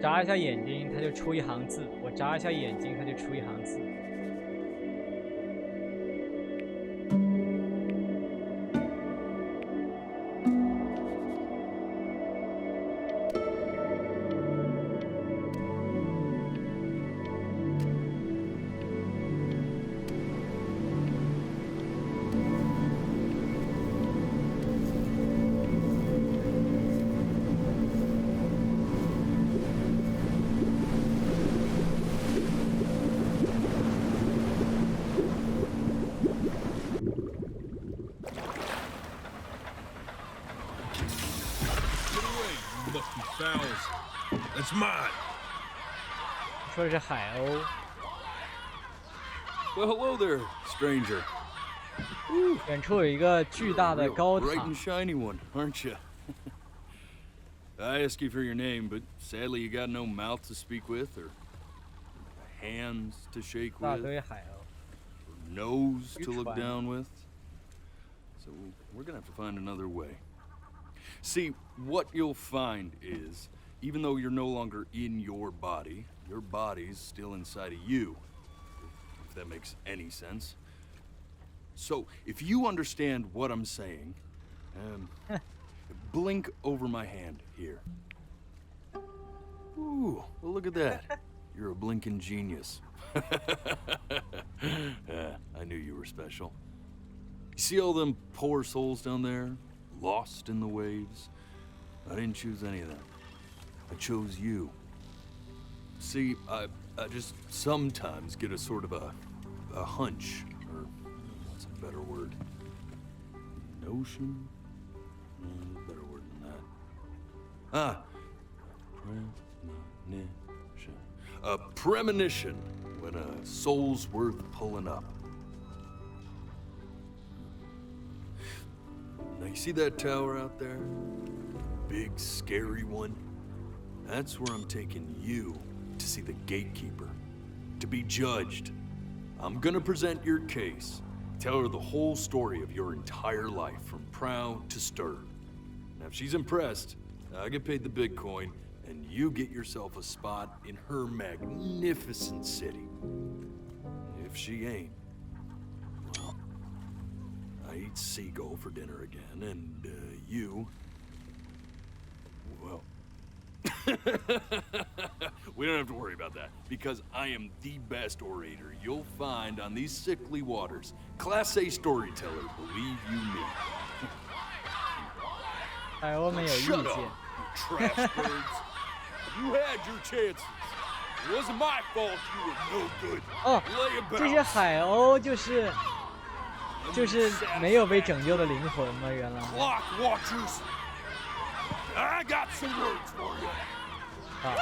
眨一下眼睛，它就出一行字；我眨一下眼睛，它就出一行字。That's mine. 说的是海鸥。Well, hello there, stranger. 远处有一个巨大的高 Bright 塔 and。shiny one, aren't you? I ask you for your name, but sadly you got no mouth to speak with, or hands to shake 大 with, 堆海鸥。 or nose to look down with. So we're gonna have to find another way. See, what you'll find is, even though you're no longer in your body's still inside of you, if that makes any sense. So, if you understand what I'm saying, blink over my hand here. Ooh, well, look at that. You're a blinking genius. I knew you were special. You see all them poor souls down there, lost in the waves? I didn't choose any of them. I chose you. See, I just sometimes get a sort of a hunch, or what's a better word? Notion? Better word than that. Premonition. A premonition when a soul's worth pulling up. Now you see that tower out there? Big, scary one? That's where I'm taking you to see the gatekeeper, to be judged. I'm gonna present your case, tell her the whole story of your entire life, from proud to stern. Now if she's impressed, I get paid the big coin, and you get yourself a spot in her magnificent city. If she ain't, well, I eat seagull for dinner again, and you, well, we don't have to worry about that, because I am the best orator you'll find on these sickly waters. Class A storyteller, believe you me. 海鸥们有意 Shut 见 up, you trash birds. You had your chances. It wasn't my fault you were no good. 哦， Lay 这些 about. 海鸥就是没有被拯救的灵魂吗？原来 Clock watchers. I got some words for you. 啊，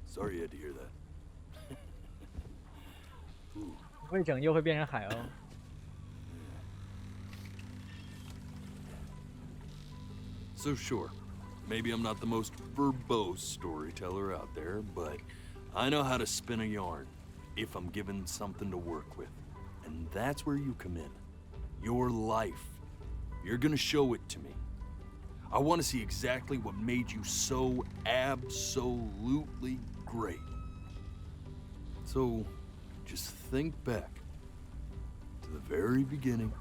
Sorry you had to hear that. 不被拯救会变成海鸥。 So sure, maybe I'm not the most verbose storyteller out there, but I know how to spin a yarn if I'm given something to work with. And that's where you come in. Your life. You're gonna show it to me. I want to see exactly what made you so absolutely great. So, just think back to the very beginning,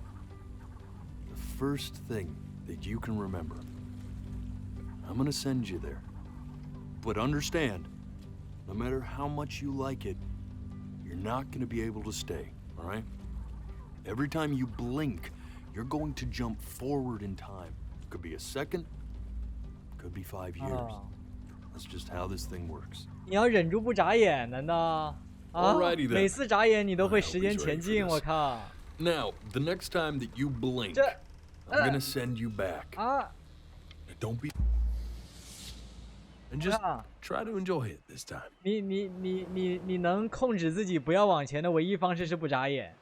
the first thing that you can remember. I'm gonna send you there. But understand, no matter how much you like it, you're not gonna be able to stay, all right? Every time you blink, you're going to jump forward in time. Could be a second, could be 5 years. Oh. That's just how this thing works. 你要忍住不眨眼，难道？啊 Alrighty then. 每次眨眼你都会 I hope 时间 he's ready 前 for 进， this. 我靠！ Now, the next time that you blink, 这 I'm gonna send you back. 啊 Don't be... And just 啊！ try to enjoy it this time. 你能控制自己不要往前的唯一方式是不眨眼。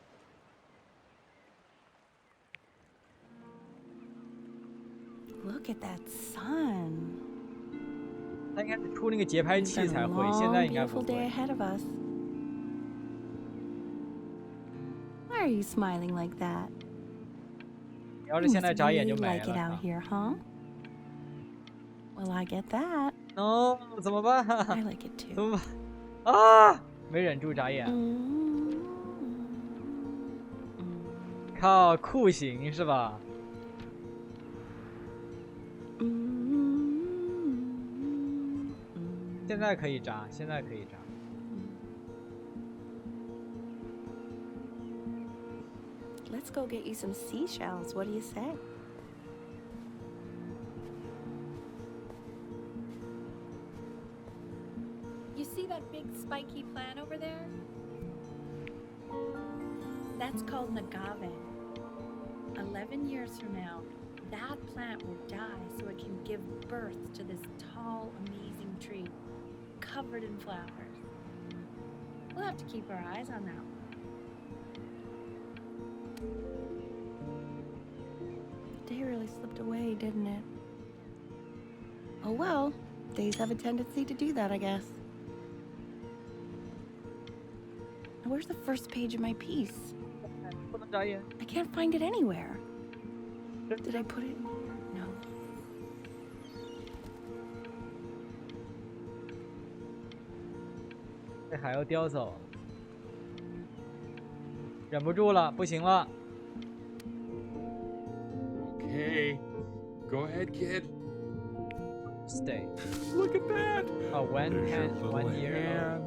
Look at that sun. 他应该是出那个节拍 We've 器 got 才 a 会，现在 long, 应该不 beautiful day 会。 ahead of us. Why are you smiling like that? 要是 You 现在 must 眨眼就 really 没 like it 了 out 啊。 here, huh? Well, I get that. No， 怎么办？ I like it 怎 too. 么办？啊！没忍住眨眼， 靠酷刑是吧？ 现在可以眨，现在可以眨。 Let's go get you some seashells. What do you say? You see that big spiky plant over there? That's called an agave. 11 years from now, that plant will die so it can give birth to this tall, amazing tree covered in flowers. We'll have to keep our eyes on that one. The day really slipped away, didn't it? Oh well, days have a tendency to do that, I guess. Now, where's the first page of my piece? 不能眨眼。 I can't find it anywhere. Did I put it in here? No. 这还要叼走，忍不住了，不行了。 Okay. Go ahead, kid. Stay。 Look at that. 啊 ，one There's your hand little one year hand.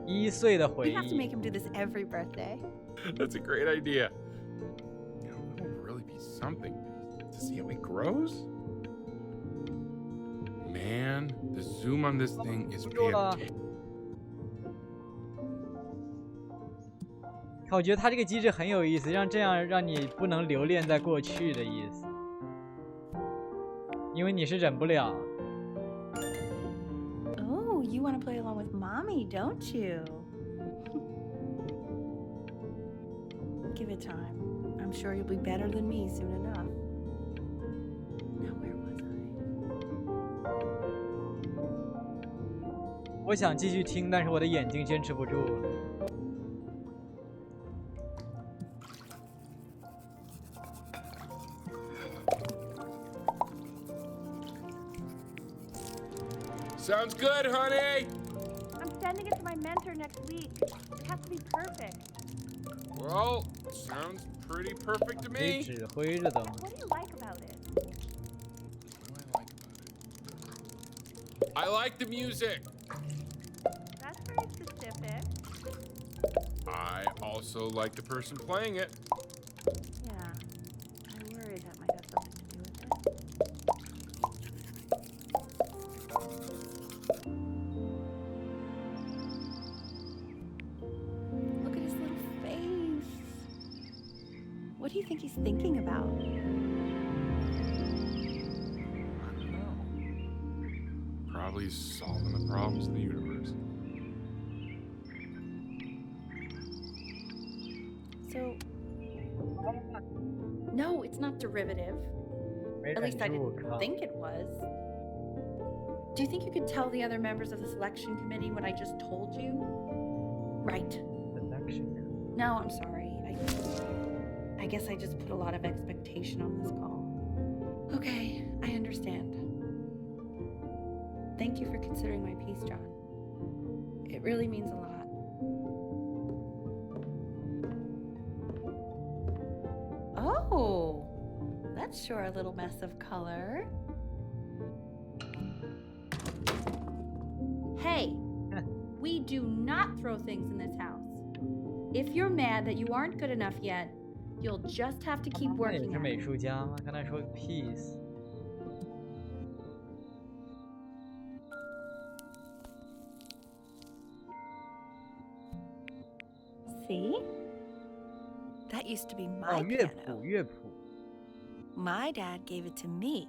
1岁的回 We have to 忆。 make him do this every birthday. That's a great idea. You know, it will really be something to see how he grows. Man, the zoom on this thing is fantastic. 我觉得他这个机制很有意思，这样让你不能留恋在过去的意思，因为你是忍不了。 Oh, you want to play along with Mommy, don't you? Give it time. I'm sure you'll be better than me soon enough. Now, where was I? 我想继续听，但是我的眼睛坚持不住。 Sounds good, honey. I'm sending it to my mentor next week. It has to be perfect. Well, sounds pretty perfect to 可以 me. 指挥着的吗？ What do you like about it? What do I like about it? I like the music. That's very specific. I also like the person playing it. Yeah, I worry that might have something to do with it. Look at his little face. What do you think he's thinking about? I don't know. Probably solving the problems of the universe. So, no, it's not derivative. 没 At 忍 least I 住， didn't 靠！ think it was. Do you think you could tell the other members of the selection committee what I just told you? Right. Selection. No, I'm sorry. I guess I just put a lot of expectation on this call. Okay, I understand. Thank you for considering my piece, John. It really means a lot. Oh, that's sure a little mess of color. Hey, we do not throw things in this house. If you're mad that you aren't good enough yet, you'll just have to keep 他也 working 是 at 美 it. 术家吗？刚才说 peace。 See? That used to be 哦， my 乐 piano. 谱，乐谱。 My dad gave it to me.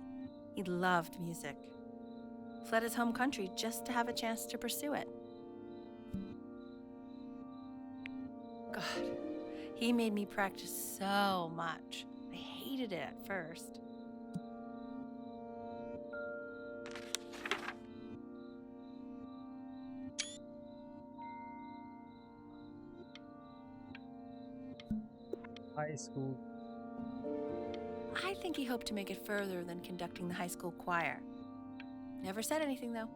He loved music. Fled his home country just to have a chance to pursue it. God, he made me practice so much. I hated it at first. High school. I think he hoped to make it further than conducting the high school choir. Never said anything, though.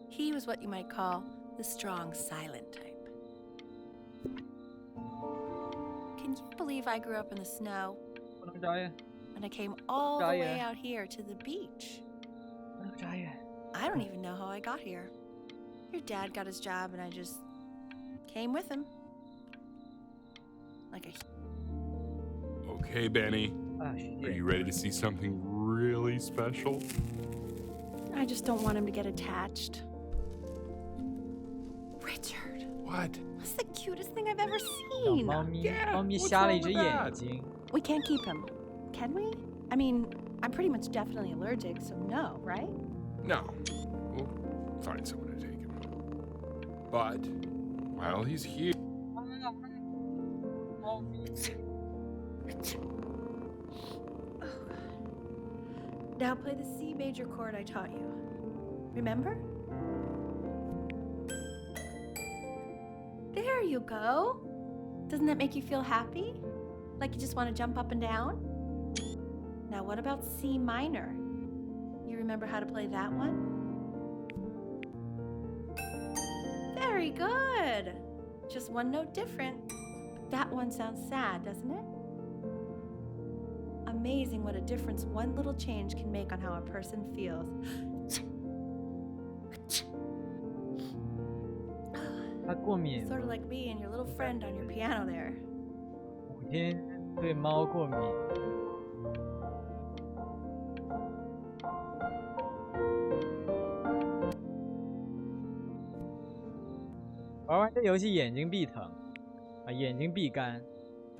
He was what you might call the strong, silent type. Can you believe I grew up in the snow? 不能眨眼， And I came all the Diane. way out here to the beach. 不能眨眼。 I don't even know how I got here. Your dad got his job and I just came with him. Like a... Okay, Benny. 啊， Are you ready to see something really special? I just don't want him to get attached. Richard, What? that's the cutest thing I've ever 小 seen. 猫咪， Yeah, 猫咪 what's 瞎了 wrong 一只 with 眼 that? 睛。 We can't keep him, can we? I mean, I'm pretty much definitely allergic, so no, right? No. We'll find someone to take him. But while he's here, 猫咪， Now play the C major chord I taught you. Remember? There you go. Doesn't that make you feel happy? Like you just want to jump up and down? Now what about C minor? You remember how to play that one? Very good. Just one note different. That one sounds sad, doesn't it? Amazing what a difference one little change can make on how a person feels. 它过敏， Sort of like me and your little friend on your piano there. 5天对猫过敏。玩完这游戏眼睛必疼，啊，眼睛必干，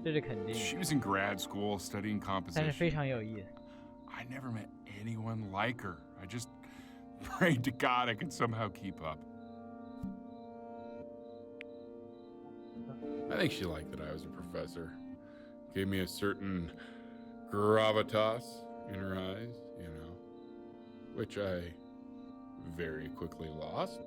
这是肯定 she 的， was in grad school studying 但是非 composition. 常有意思。 I never met anyone like her. I just prayed to God I could somehow keep up. I think she liked that I was a professor. Gave me a certain gravitas in her eyes, you know, which I very quickly lost.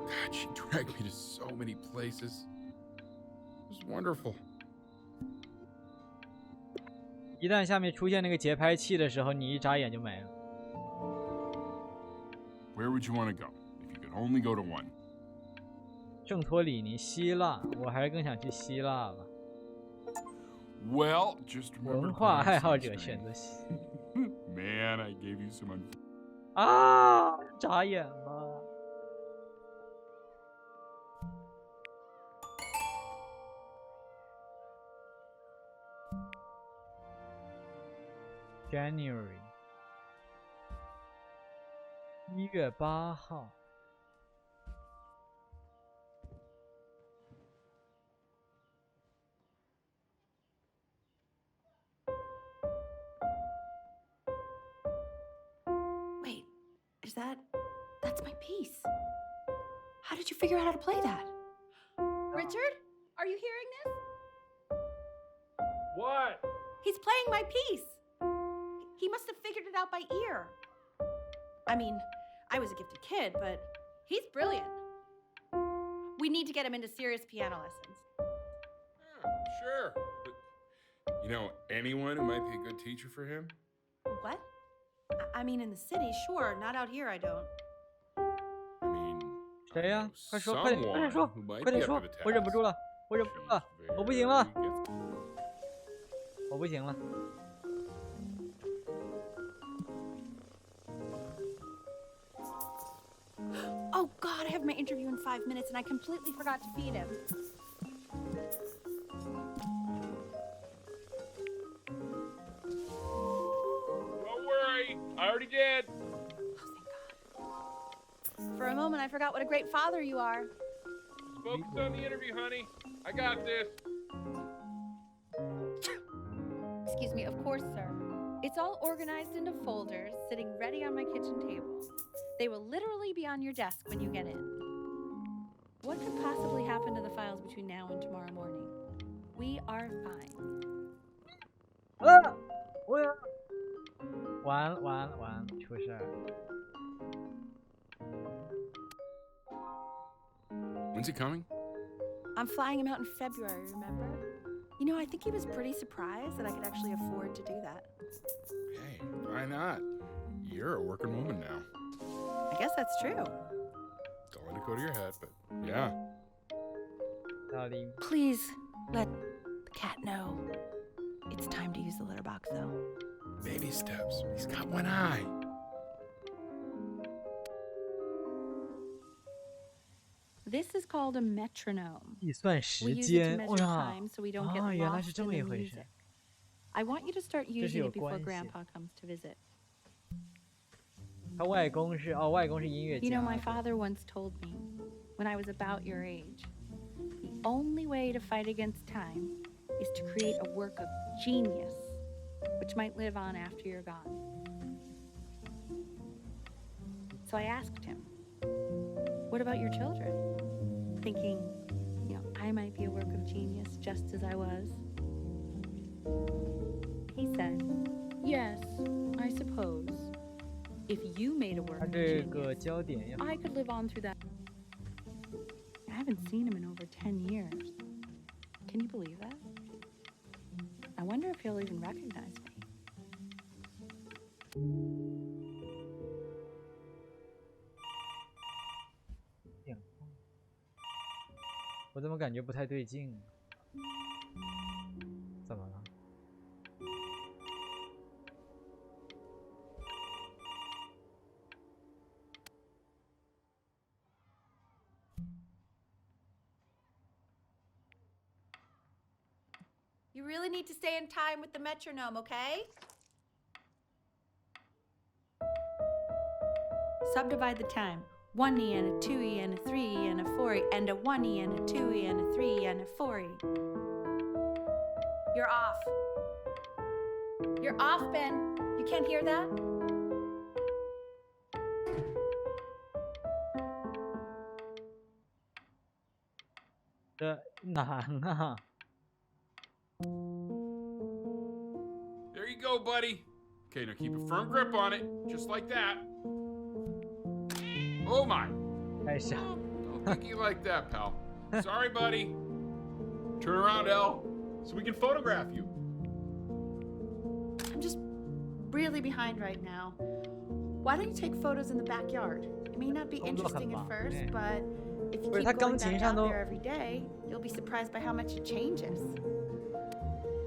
God, she dragged me to so many places. It was wonderful. 一旦下面出现那个节拍器的时候，你一眨眼就没了。 Where would you want to go if you could only go to one? 圣托里尼、希腊，我还是更想去希腊吧。 Well, just remember 文化爱好者 sunscreen. 选择希 Man, I gave you some. 啊，眨眼吧。January 1月8号。 Wait, that's my piece. How did you figure out how to play that? Richard, are you hearing this? What? He's playing my piece. He must have figured it out by ear. I mean, I was a gifted kid, but he's brilliant. We need to get him into serious piano lessons. Sure. But, you know, anyone who might be a good teacher for him? What? I mean, in the city, sure. Not out here, I don't. I mean, 谁呀？ I 快 know 说，快点，快点 someone 说， who might 快 be 点 up 说 to the！ 我忍不住 task. 了，我忍不住了， She's 我不行了， very gifted. 我不行了。 Oh, God, I have my interview in 5 minutes, and I completely forgot to feed him. Don't worry, I already did. Oh, thank God. For a moment, I forgot what a great father you are. Focus on the interview, honey. I got this. Excuse me, of course, sir. It's all organized into folders, sitting ready on my kitchen table. They will literally be on your desk when you get in. What could possibly happen to the files between now and tomorrow morning? We are fine. 啊！我呀，完了完了完了，出事儿了。When's he coming? I'm flying him out in February, remember? You know, I think he was pretty surprised that I could actually afford to do that. Hey, why not? You're a working woman now. I guess that's true. Don't let it go to your head, but yeah. Darling. Please let the cat know. It's time to use the litter box, though. Baby steps. He's got one eye. This is called a metronome. 计算 We 时 use it to 间， measure 哇 time so we don't get 啊，原来是 lost 这 in 么 the 一回事 music. I want you to start 这是 using 有 it before 关系。 Grandpa comes to visit. 他外公是外公是音乐 You know, 家 my。father once told me, when I was about your age, the only way to fight against time is to create a work of genius, which might live on after you're gone. So I asked him, what about your children? Thinking, you know, I might be a work of genius just as I was. He said, yes, I suppose. If you made a work 他 of 这 genius, 个焦点要 I could live on through that. I haven't seen him in over 10 years. Can you believe that? I wonder if he'll even recognize me. 我怎么感觉不太对劲？怎么了？ You really need to stay in time with the metronome, okay? Subdivide the time. 1E and a 2E and a 3E and a 4E and a 1E and a 2E and a 3E and a 4E. You're off. You're off, Ben. You can't hear that? 这难啊！ There you go, buddy. Okay, now keep a firm grip on it, just like that. Oh my. 太小。 Don't think you like that, pal. Sorry, buddy. Turn around, Elle, so we can photograph you. I'm just really behind right now. Why don't you take photos in the backyard? It may not be 工作很 interesting 忙 at first, 哎 but if you 不是 keep 他 going 钢 back 琴 out 上都 there every day, you'll be surprised by how much it changes.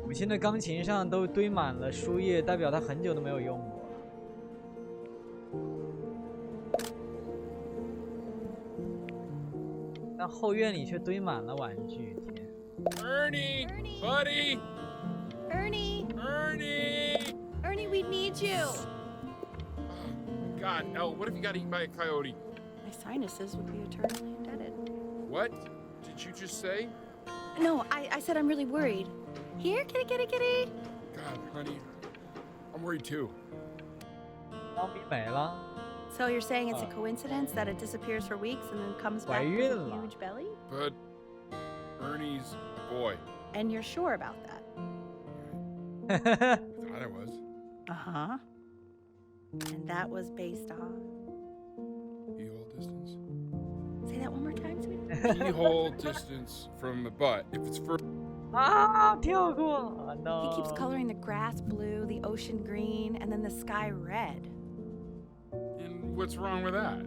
母亲的钢琴上都堆满了书页，代表他很久都没有用过。但后院里却堆满了玩具，天！ Ernie, Ernie. buddy, Ernie! Ernie. Ernie, we need you! God, Elle, what if you got eaten by a coyote? My sinuses would be eternally indebted. What did you just say? No, I said I'm really worried. Here, kitty, kitty, kitty! God, honey, I'm worried too. 猫咪没了， So you're saying it's a coincidence that it disappears for weeks and then comes back 怀 with 孕 a 了。 huge belly? But Ernie's a boy. And you're sure about that? Thought I was. Uh-huh. And that was based on... Keyhole distance. Say that one more time, sweetie. Keyhole distance from the butt. If it's for 啊，跳过 He keeps no！ coloring the grass blue, the ocean green, and then the sky red. and what's wrong with that?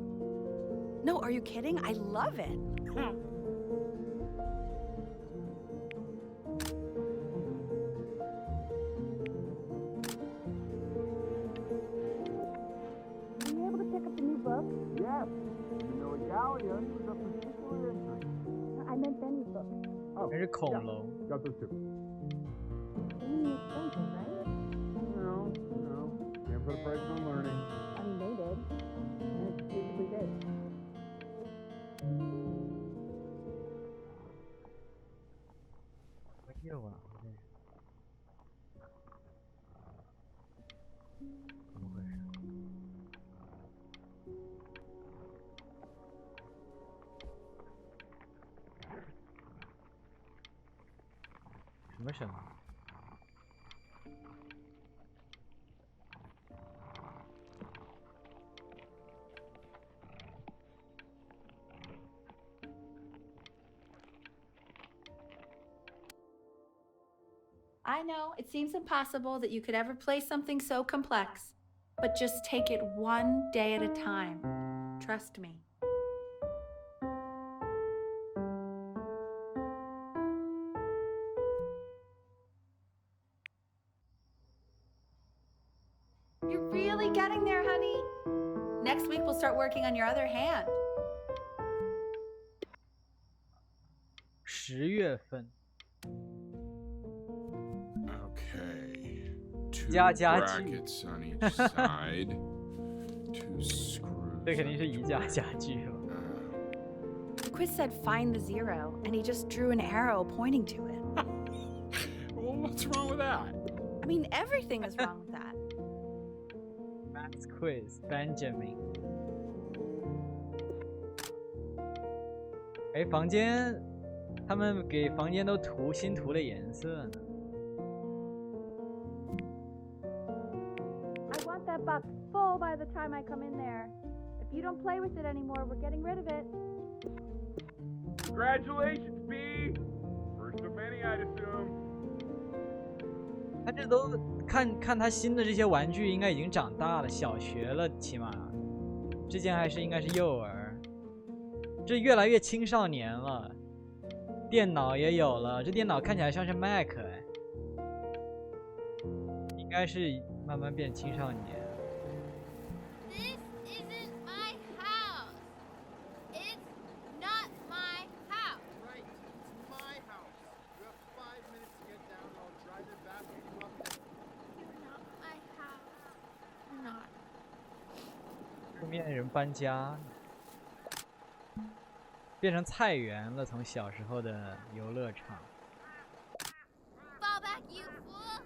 No, are you kidding? I love it. Were you able to pick up the new book? Yes. You know, Galleon was of particular interest. I meant Benny's book. Oh, 那是恐龙。 got those two. Really expensive, right? Can't put a price on learning. I mean, they did. And it's basically did. 没有啊，怎么回事？什么声？ I know it seems impossible that you could ever play something so complex, but just take it one day at a time. Trust me. You're really getting there, honey. Next week we'll start working on your other hand. 10月份 Okay. Two 加剧 brackets on each side. Two screws. 这肯定是宜家家具了。 Quiz said find the zero, and he just drew an arrow pointing to it. Well, what's wrong with that? I mean, everything is wrong with that. Max Quiz Benjamin。哎，房间，他们给房间都新涂了颜色呢。 I want that box full by the time I come in there. If you don't play with it anymore, we're getting rid of it. Congratulations, B. First of many, I'd assume. 他这都看他新的这些玩具，应该已经长大了，小学了，起码之前应该是幼儿，这越来越青少年了。电脑也有了，这电脑看起来像是 Mac 哎，应该是慢慢变青少年。 This isn't my house. It's not my house. Right, it's my house. You have 5 minutes to get down and I'll drive it back and you up there. You're not my house. You're not. 后面人搬家，变成菜园了，从小时候的游乐场。 Fall back, you fool.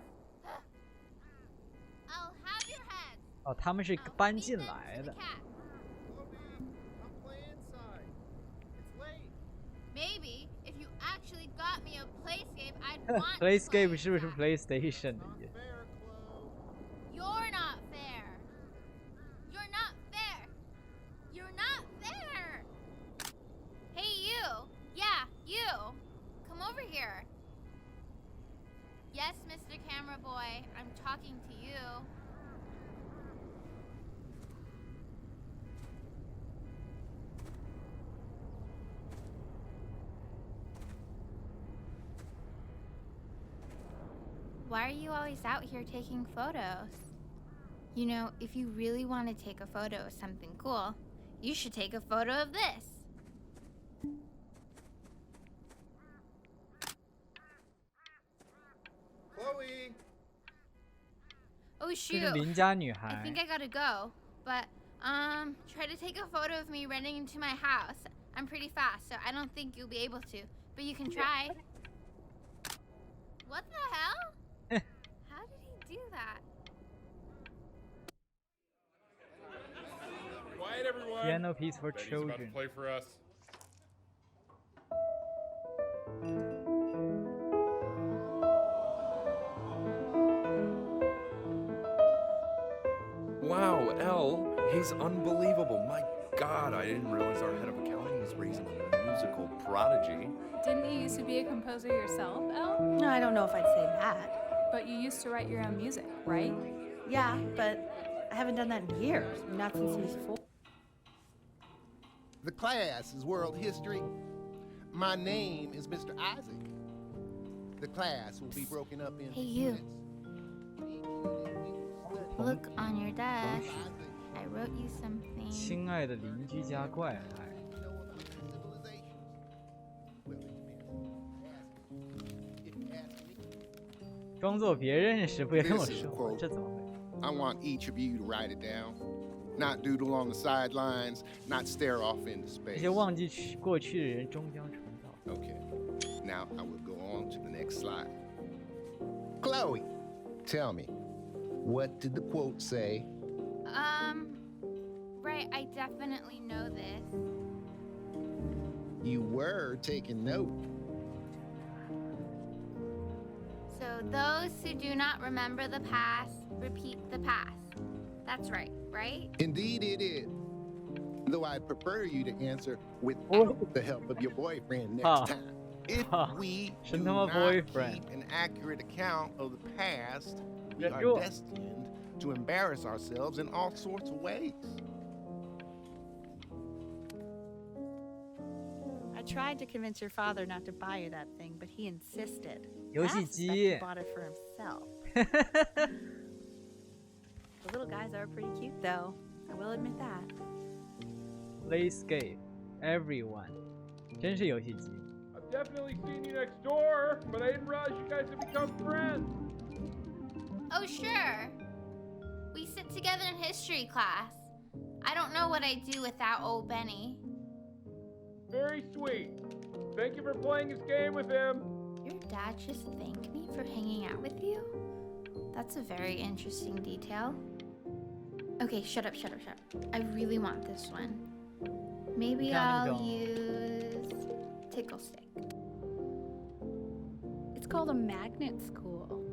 I'll have your head. 哦，他们是 I'll 搬 feed 进 them to 来 the 的。 cat. Come play inside. It's late. Maybe if you actually got me a playscape, I'd want to Playscape play 是不是 that. PlayStation 的 Not 意思？ fair, Chloe. You're not fair. You're not fair. You're not fair. Hey, you. Yeah, you. Come over here. Yes, Mr. Camera Boy, I'm talking to you. Why are you always out here taking photos? You know, if you really want to take a photo of something cool, you should take a photo of this. Chloe. Oh 这 shoot. 是邻家女 I 孩 think。I gotta go. But try to take a photo of me running into my house. I'm pretty fast, so I don't think you'll be able to. But you can try. What the hell? How did he do that? Quiet, everyone. Piano piece for Betty's about to children. play for us. Wow, Elle, he's unbelievable. My God, I didn't realize our head of accounting was raising a musical prodigy. Didn't you used to be a composer yourself, Elle? No, I don't know if I'd say that. But you used to write your own music, right? Yeah, but I haven't done that in years. Not since he was 4. The class is world history. My name is Mr. Isaac. The class will be broken up into Hey, you. units. Each unit will Look on your desk. study I wrote you something. 亲爱的邻居家怪胎， know about civilization. Well, it depends. If you ask me, 装作别认识，不要跟我 This is a 说， quote. 这怎么回事？ I want each of you to write it down. Not doodle on the sidelines, not stare off into 这 space. 些忘记过去的人终将重蹈。 Okay. Now I will go on to the next slide. Chloe, tell me, what did the quote say? Right, I definitely know this. You were taking note. So those who do not remember the past, repeat the past. That's right, right? Indeed, it is. Though I'd prefer you to answer without the help of your boyfriend next time. If we do 神他妈 not boyfriend keep an accurate account of the past, we 忍 are 住 destined to embarrass ourselves in all sorts of ways. I tried to convince your father not to buy you that thing, but he insisted. 游 I 戏 suspect 机 he bought it for himself. The little guys are pretty cute, though. I will admit that. Playscape everyone 真是游戏机 I've definitely seen you next door, but I didn't realize you guys had become friends. Oh, sure. We sit together in history class. I don't know what I'd do without old Benny. Very sweet. Thank you for playing this game with him. Your dad just thanked me for hanging out with you? That's a very interesting detail. Okay, shut up. I really want this one. Maybe I'll use Tickle Stick. It's called a magnet school.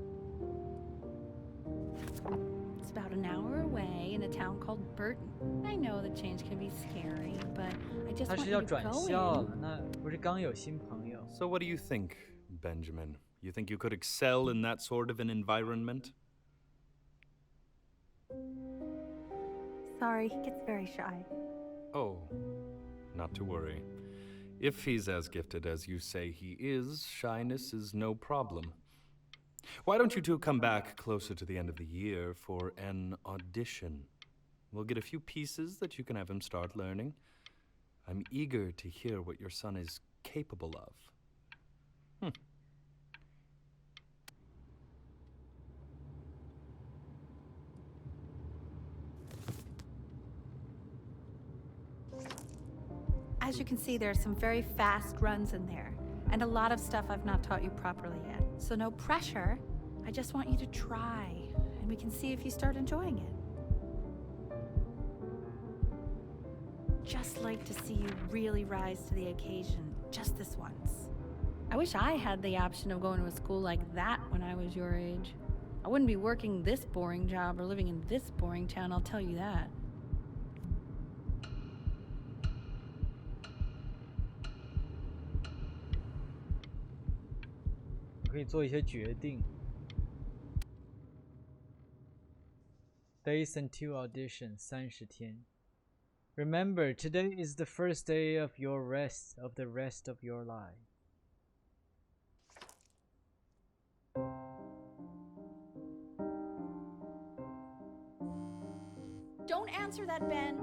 It's about an hour away in a town called Burton. I know the change can be scary, but I just 他 want 是 you 要 to 转 go 校 in. 了那不是刚有新朋友 So, what do you think, Benjamin? You think you could excel in that sort of an environment? Sorry, he gets very shy. Oh, not to worry. If he's as gifted as you say he is, shyness is no problem. Why don't you two come back closer to the end of the year for an audition? We'll get a few pieces that you can have him start learning. I'm eager to hear what your son is capable of. As you can see, there are some very fast runs in there, and a lot of stuff I've not taught you properly yet. So no pressure. I just want you to try, and we can see if you start enjoying it. Just like to see you really rise to the occasion, just this once. I wish I had the option of going to a school like that when I was your age. I wouldn't be working this boring job or living in this boring town, I'll tell you that. "可以做一些决定 Days until audition 30天 Remember, today is the first day of your rest of the rest of your life. Don't answer that, Ben.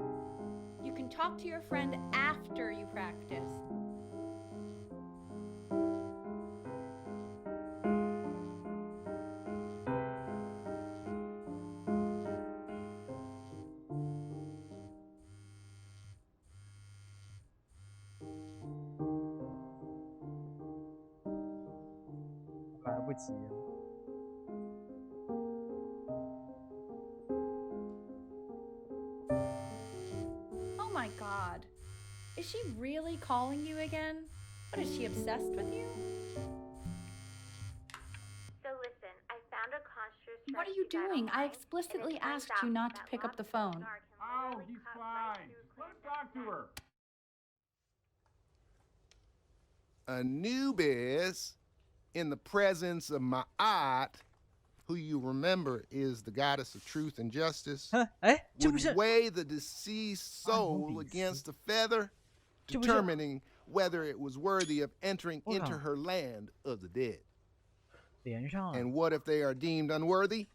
You can talk to your friend after you practice. "来不及了 Oh my god. Is she really calling you again? What, is she obsessed with you? So listen, I found a construct. What are you doing? I explicitly asked you not to pick up the phone. Oh, he's fine. Let him talk to her. Anubis, in the presence of Ma'at, who you remember is the goddess of truth and justice, 哎，这不 would 是 weigh the deceased soul Anubis. against a feather, 这不是 determining whether it was worthy of entering Wow. into her land of the dead. 连上了 And what if they are deemed unworthy?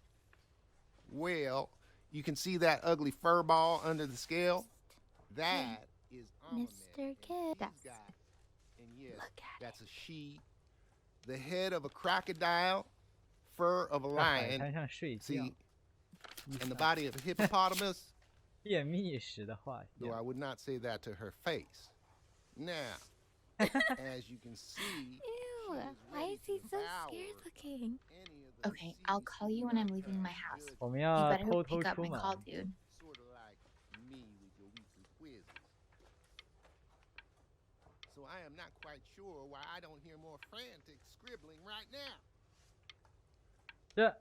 Well, you can see that ugly fur ball under the scale? That is Ahmed. Mr. Kid. He's got- And yes, that's a she. The head of a crocodile, fur of a 在海 lion, 滩上睡觉 see, and the body of a hippopotamus, 便秘时的画 though I 像 would not say that to her face. Now, as you can see, Ew, she why ready is he to so devour scared looking? any of the Okay, I'll call you when I'm leaving my house. good 我们 You 要 better 偷偷 pick up 出 my 门 call, dude. sort of like me with your weekly quizzes. So I am not quite sure why I don't hear more frantic scribbling right now. 这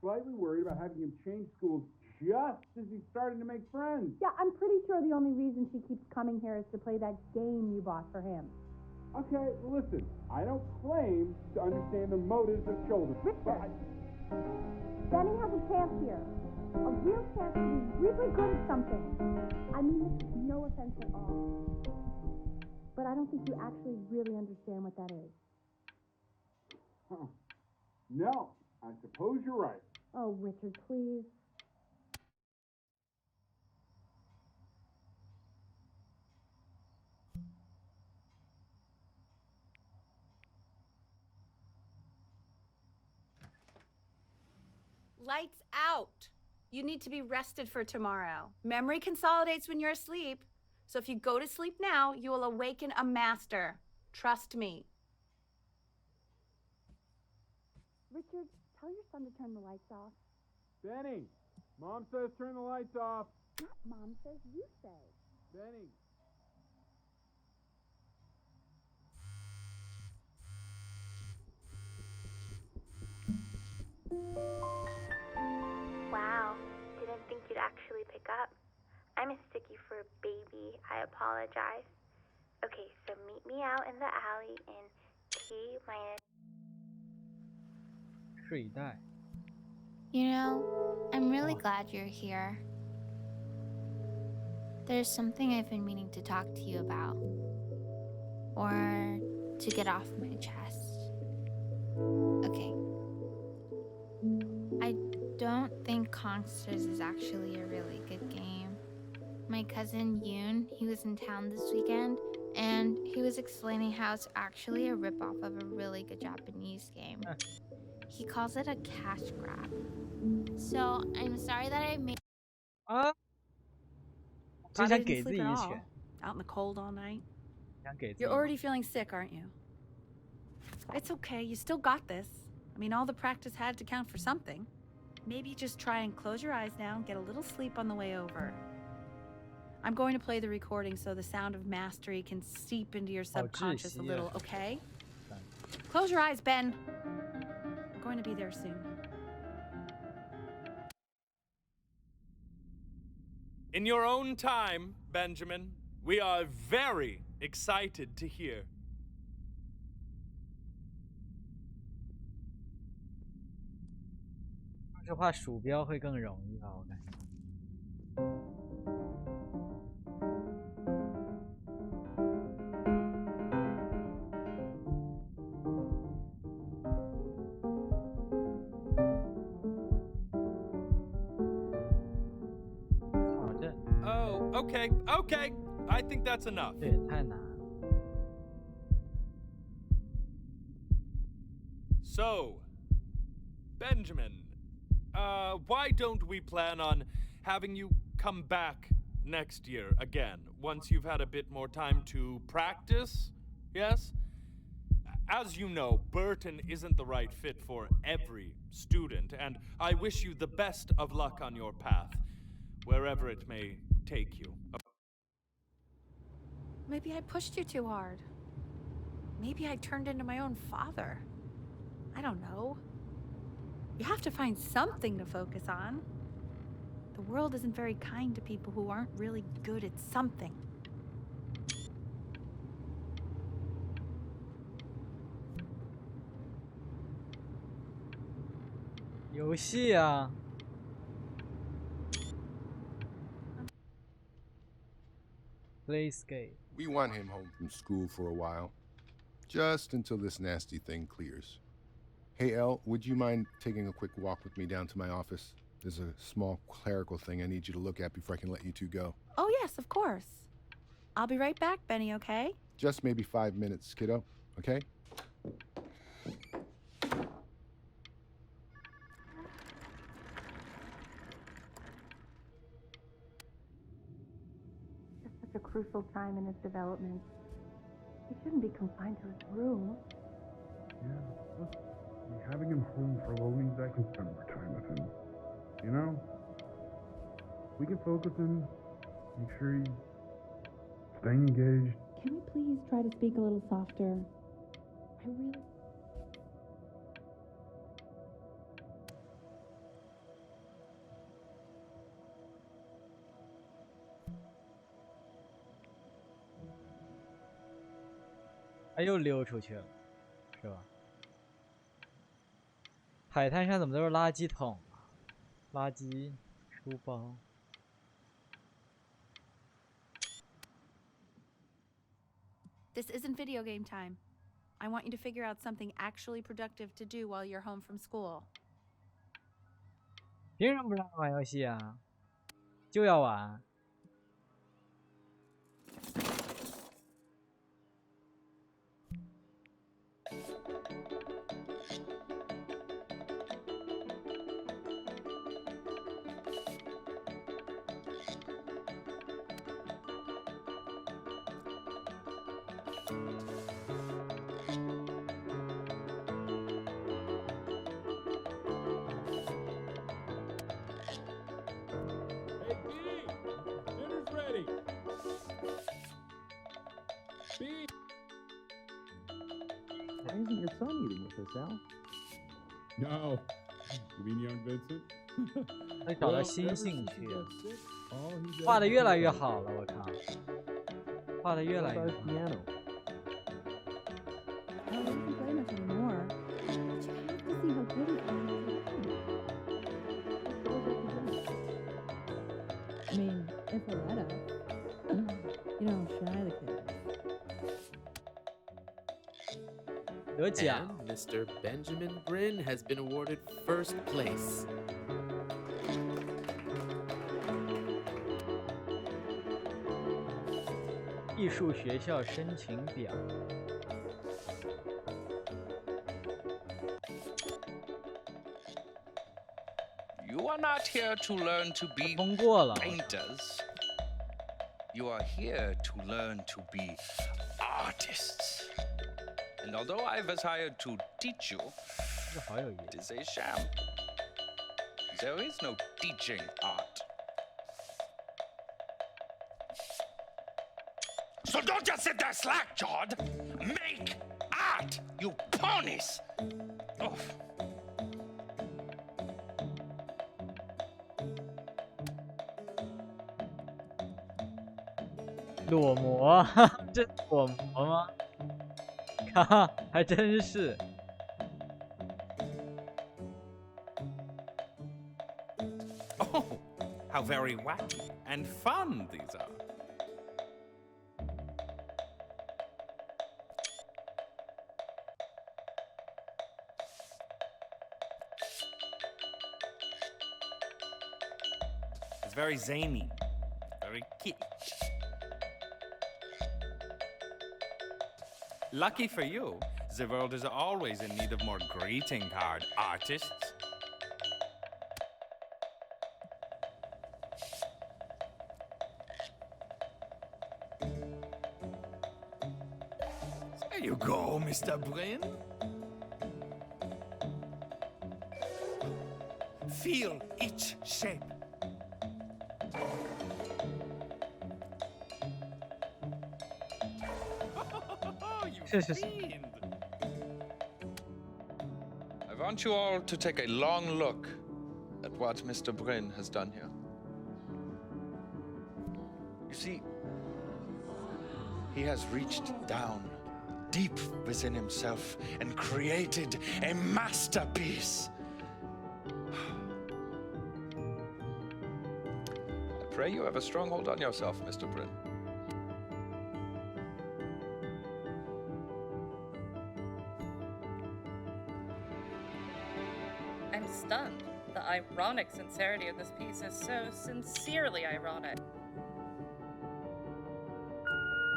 Slightly worried about having him change schools just as he's starting to make friends. Yeah, I'm pretty sure the only reason she keeps coming here is to play that game you bought for him. Okay, listen, I don't claim to understand the motives of children. Richard, Benny has a chance here. A real chance to be really good at something. I mean this is no offense at all. But I don't think you actually really understand what that is. Huh. No, I suppose you're right. Oh, Richard, please. Lights out. You need to be rested for tomorrow. Memory consolidates when you're asleep. So if you go to sleep now, you will awaken a master. Trust me. Richard, tell your son to turn the lights off. Benny, Mom says turn the lights off. Not Mom says, you say. Benny. Wow, didn't think you'd actually pick up. I mistook you for a baby. I apologize. Okay, so meet me out in the alley in T minus. 睡袋。 You know, I'm really glad you're here. There's something I've been meaning to talk to you about. Or to get off my chest. Okay. I don't think Kongsters is actually a really good game. My cousin Yoon, he was in town this weekend, and he was explaining how it's actually a ripoff of a really good Japanese game. He calls it a cash grab. So, I'm sorry that I made... 啊！真 Probably 想 didn't 给自 sleep 己 at 一 all. 拳， Out in the cold all night. 想给自己。 You're already feeling sick, aren't you? It's okay. You still got this. I mean, all the practice had to count for something. Maybe just try and close your eyes now and get a little sleep on the way over. I'm going to play the recording so the sound of mastery can seep into your subconscious a little, okay? Close your eyes, Ben. We're going to be there soon. In your own time, Benjamin, we are very excited to hear. 说实话，鼠标会更容易吧，我感觉。好的。Oh, okay, okay. I think that's enough. 这也太难了。 So, Benjamin, why don't we plan on having you come back next year again, once you've had a bit more time to practice? Yes? As you know, Burton isn't the right fit for every student, and I wish you the best of luck on your path, wherever it may take you. Maybe I pushed you too hard. Maybe I turned into my own father. I don't know. You have to find something to focus on. The world isn't very kind to people who aren't really good at something. 游戏啊。 Playscape. We want him home from school for a while. Just until this nasty thing clears. Hey, Elle, would you mind taking a quick walk with me down to my office? There's a small clerical thing I need you to look at before I can let you two go. Oh, yes, of course. I'll be right back, Benny, okay? Just maybe 5 minutes, kiddo, okay? It's such a crucial time in his development. He shouldn't be confined to his room. Yeah, having him home for a while means I can spend more time with him. You know? We can focus him, make sure he's staying engaged. Can we please try to speak a little softer? I really... 哎，又溜出去了，是吧？海滩上怎么都是垃圾桶啊？垃圾书包。This isn't video game time. I want you to figure out something actually productive to do while you're home from school. 凭什么不让玩游戏啊？就要玩。Why isn't your son eating with us, Al? No. You mean young Vincent? 他找到新兴趣， All he's 画的越来越好了，我靠，画的越来越 About 好 his。piano. Oh, he doesn't play much anymore. But you have to see how good he's playing. I mean, if I let us. You know how shy the kid is. 得奖。 And Mr. Benjamin Bryn has been awarded first place. 艺术学校申请表。 You are not here to learn to be 通过了。 painters. You are here to learn to be artists. And although I was hired to teach you, 这好有意 it 思。 is a sham. There is no teaching art. So don't just sit there slack-jawed. Make art, you ponies. Oh. 裸模，哈哈，这裸模吗？哈哈，还真是。 Oh, how very wacky and fun these are. It's very zany, very kitty. Lucky for you, the world is always in need of more greeting card artists. There you go, Mr. Bryn. Feel each shape. You fiend. I want you all to take a long look at what Mr. Bryn has done here. You see, he has reached down deep within himself and created a masterpiece. I pray you have a strong hold on yourself, Mr. Bryn. I'm stunned. The ironic sincerity of this piece is so sincerely ironic.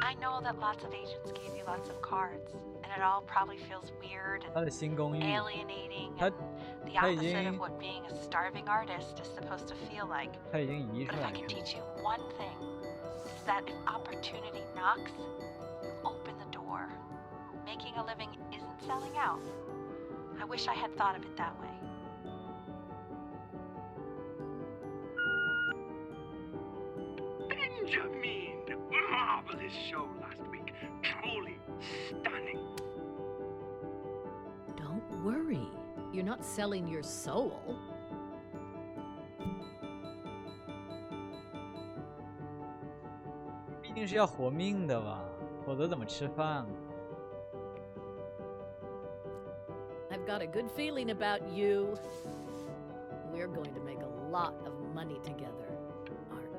I know that lots of agents gave you lots of cards, and it all probably feels weird 他的新公寓， alienating 他 and the 他已 opposite 经 of what being a starving artist is supposed to feel like. 他已经移 But 出 if 来 I can 了。 teach you one thing, it's that if opportunity knocks, you open the door. Making a living isn't selling out. I wish I had thought of it that way. Benjamin! Marvelous show last week. Truly stunning. Don't worry. You're not selling your soul. 毕竟是要活命的吧，否则怎么吃饭啊？ got a good feeling about you. We're going to make a lot of money together, aren't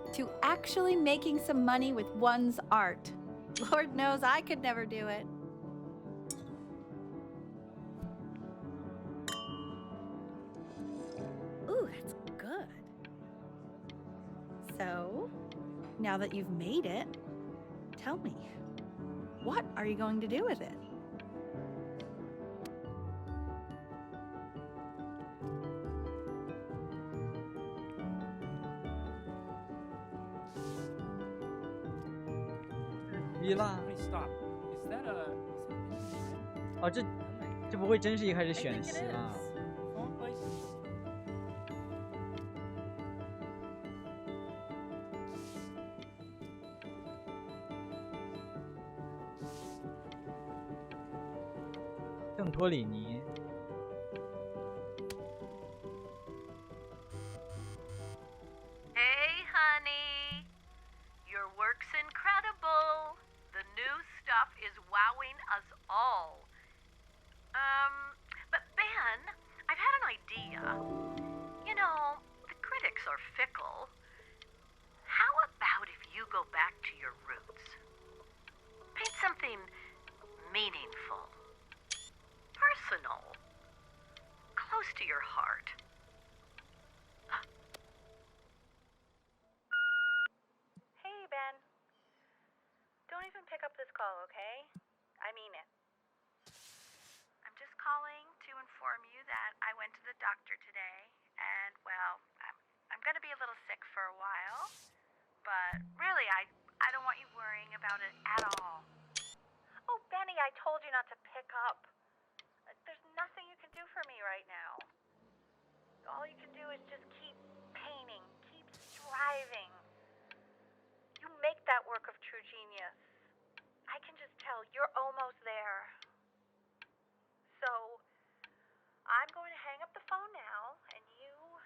we? To actually making some money with one's art. Lord knows I could never do it. Ooh, that's good. So, now that you've made it, tell me, what are you going to do with it?逼啦！ Hey, stop. Is that a? 哦，这不会真是一开始选希腊？ Phone, please. 圣托里尼。 Hey, honey. Your work's incredible. The new stuff is wowing us all. But Ben, I've had an idea. You know, the critics are fickle. How about if you go back to your roots? Paint something meaningful, personal, close to your heart. Hey, Ben. Don't even pick up this call, okay? I mean it. I'm just calling to inform you that I went to the doctor today, and, well, I'm going to be a little sick for a while, but really, I don't want you worrying about it at all. Oh, Benny, I told you not to pick up. There's nothing you can do for me right now. All you can do is just keep painting, keep striving. You make that work of true genius. I can just tell you're almost there. So, I'm going to hang up the phone now, and you're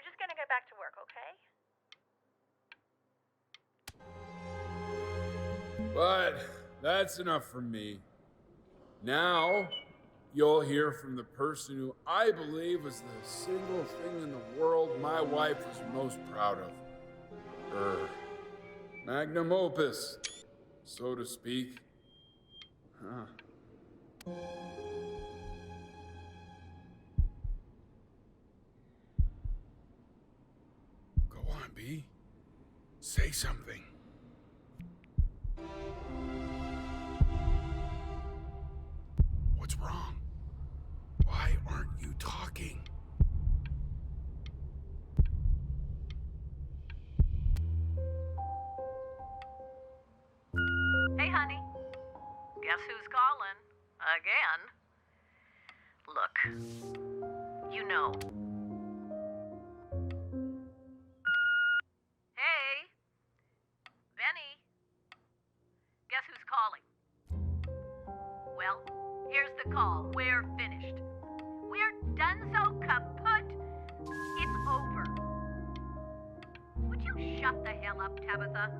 just going to get back to work, okay? But that's enough from me. Now, you'll hear from the person who I believe was the single thing in the world my wife was most proud of. Her magnum opus, so to speak. Go on, B. Say something. What's wrong? Why aren't you talking? Hey, honey. Guess who's calling? Again. Look, you know. Hey, Benny. Guess who's calling? Well, here's the call. We're finished. We're done so kaput. It's over. Would you shut the hell up, Tabitha?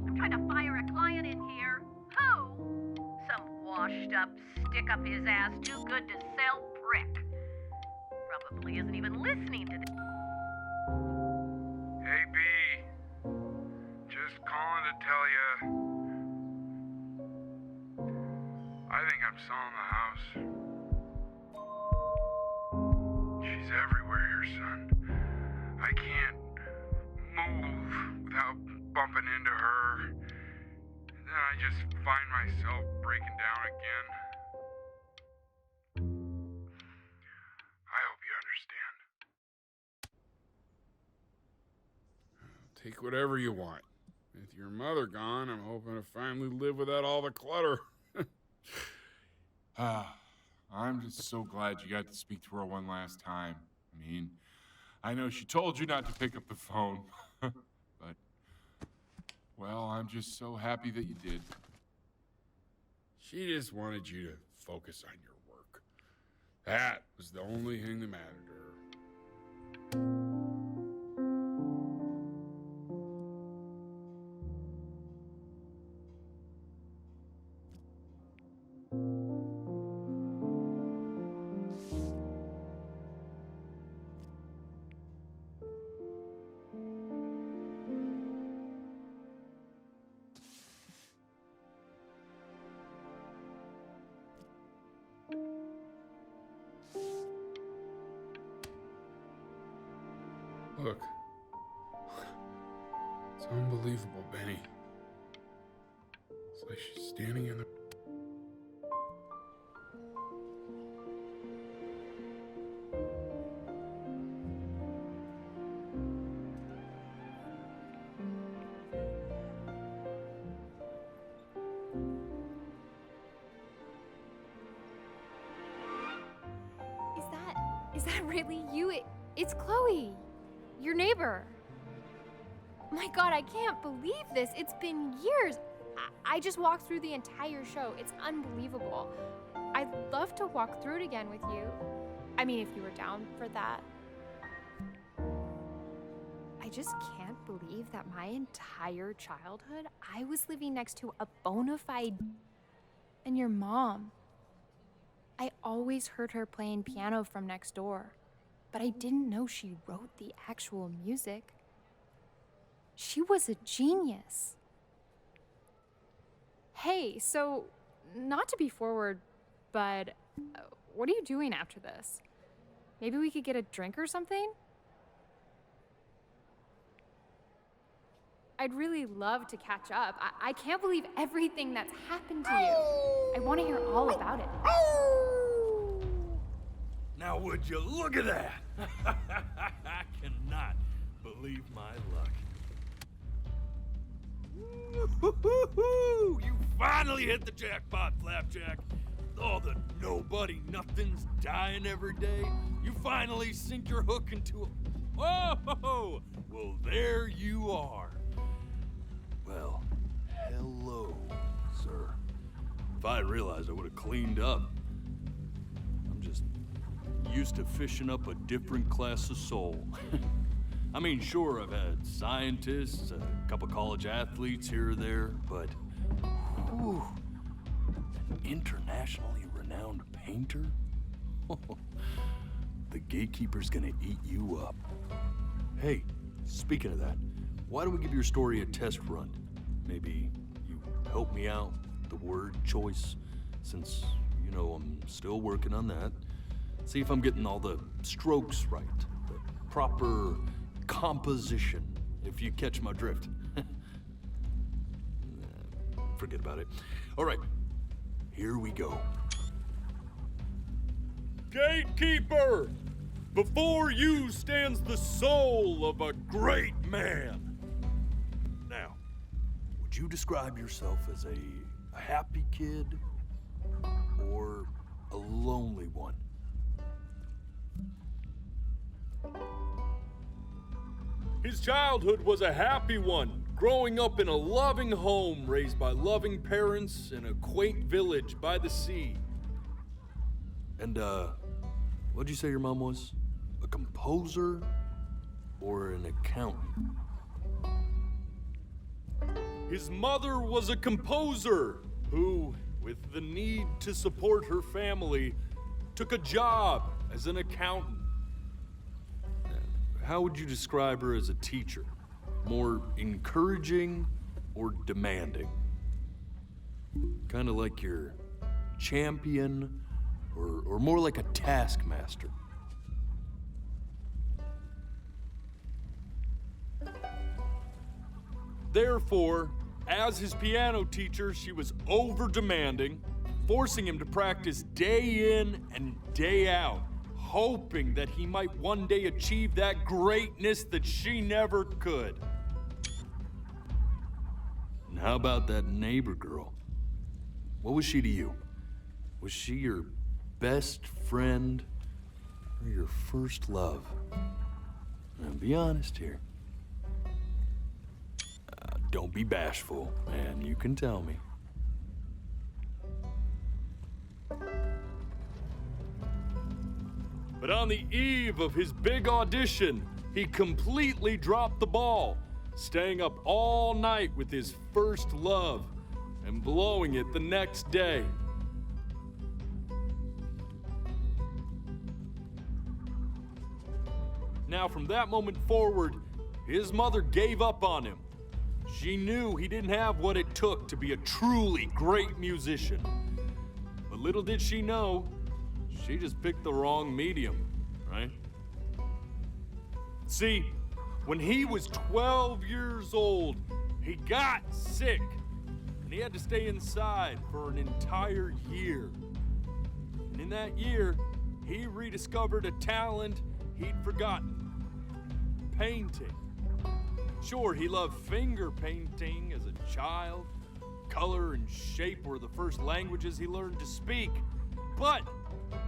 I'm trying to fire a client in here. Who? Some washed up, stick up his ass, too good to sell prick. Probably isn't even listening to this. Hey, B. Just calling to tell you. I think I'm selling the house. She's everywhere here, son. I can't move without bumping into her. And then I just find myself breaking down again. I hope you understand. Take whatever you want. With your mother gone, I'm hoping to finally live without all the clutter. I'm just so glad you got to speak to her one last time. I mean, I know she told you not to pick up the phone, but, well, I'm just so happy that you did. She just wanted you to focus on your work. That was the only thing that mattered to her. Look. It's unbelievable, Benny. It's like she's standing in the... Is that really you? It's Chloe, your neighbor. My God, I can't believe this. It's been years. I just walked through the entire show. It's unbelievable. I'd love to walk through it again with you. I mean, if you were down for that. I just can't believe that my entire childhood, I was living next to a bona fide and your mom. I always heard her playing piano from next door, but I didn't know she wrote the actual music. She was a genius. Hey, so, not to be forward, but what are you doing after this? Maybe we could get a drink or something? I'd really love to catch up. I can't believe everything that's happened to you. I want to hear all about it. Now would you look at that? I cannot believe my luck. Woo-hoo-hoo-hoo! You finally hit the jackpot, Flapjack. All the nobody nothings dying every day. You finally sink your hook into a... Whoa! Well, there you are. Well, hello, sir. If I had realized, I would have cleaned up. I'm just used to fishing up a different class of soul. I mean, sure, I've had scientists, a couple college athletes here or there, but whew, an internationally renowned painter? The gatekeeper's gonna eat you up. Hey, speaking of that, why don't we give your story a test run? Maybe you help me out with the word choice, since, you know, I'm still working on that. See if I'm getting all the strokes right, the proper composition, if you catch my drift. Forget about it. All right, here we go. Gatekeeper! Before you stands the soul of a great man. Now, would you describe yourself as a happy kid or a lonely one? His childhood was a happy one, growing up in a loving home raised by loving parents in a quaint village by the sea. And, what'd you say your mom was? A composer or an accountant? His mother was a composer who, with the need to support her family, took a job as an accountant. How would you describe her as a teacher? More encouraging or demanding? Kind of like your champion or more like a taskmaster? Therefore, as his piano teacher, she was over-demanding, forcing him to practice day in and day out, hoping that he might one day achieve that greatness that she never could. And how about that neighbor girl? What was she to you? Was she your best friend or your first love? Now, be honest here. Don't be bashful, man. You can tell me. But on the eve of his big audition, he completely dropped the ball, staying up all night with his first love and blowing it the next day. Now, from that moment forward, his mother gave up on him. She knew he didn't have what it took to be a truly great musician. But little did she know, she just picked the wrong medium, right? See, When he was 12 years old, he got sick, and he had to stay inside for an entire year. And in that year, he rediscovered a talent he'd forgotten: painting. Sure, he loved finger painting as a child. Color and shape were the first languages he learned to speak. But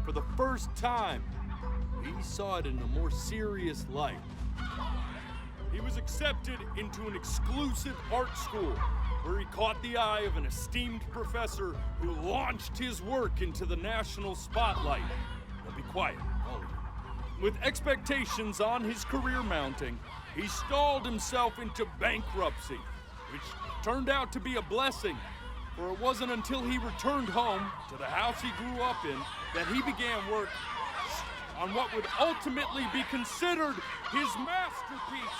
for the first time, he saw it in a more serious light. He was accepted into an exclusive art school where he caught the eye of an esteemed professor who launched his work into the national spotlight. Now be quiet, all of you. With expectations on his career mounting, he stalled himself into bankruptcy, which turned out to be a blessing, for it wasn't until he returned home to the house he grew up in that he began work on what would ultimately be considered his masterpiece.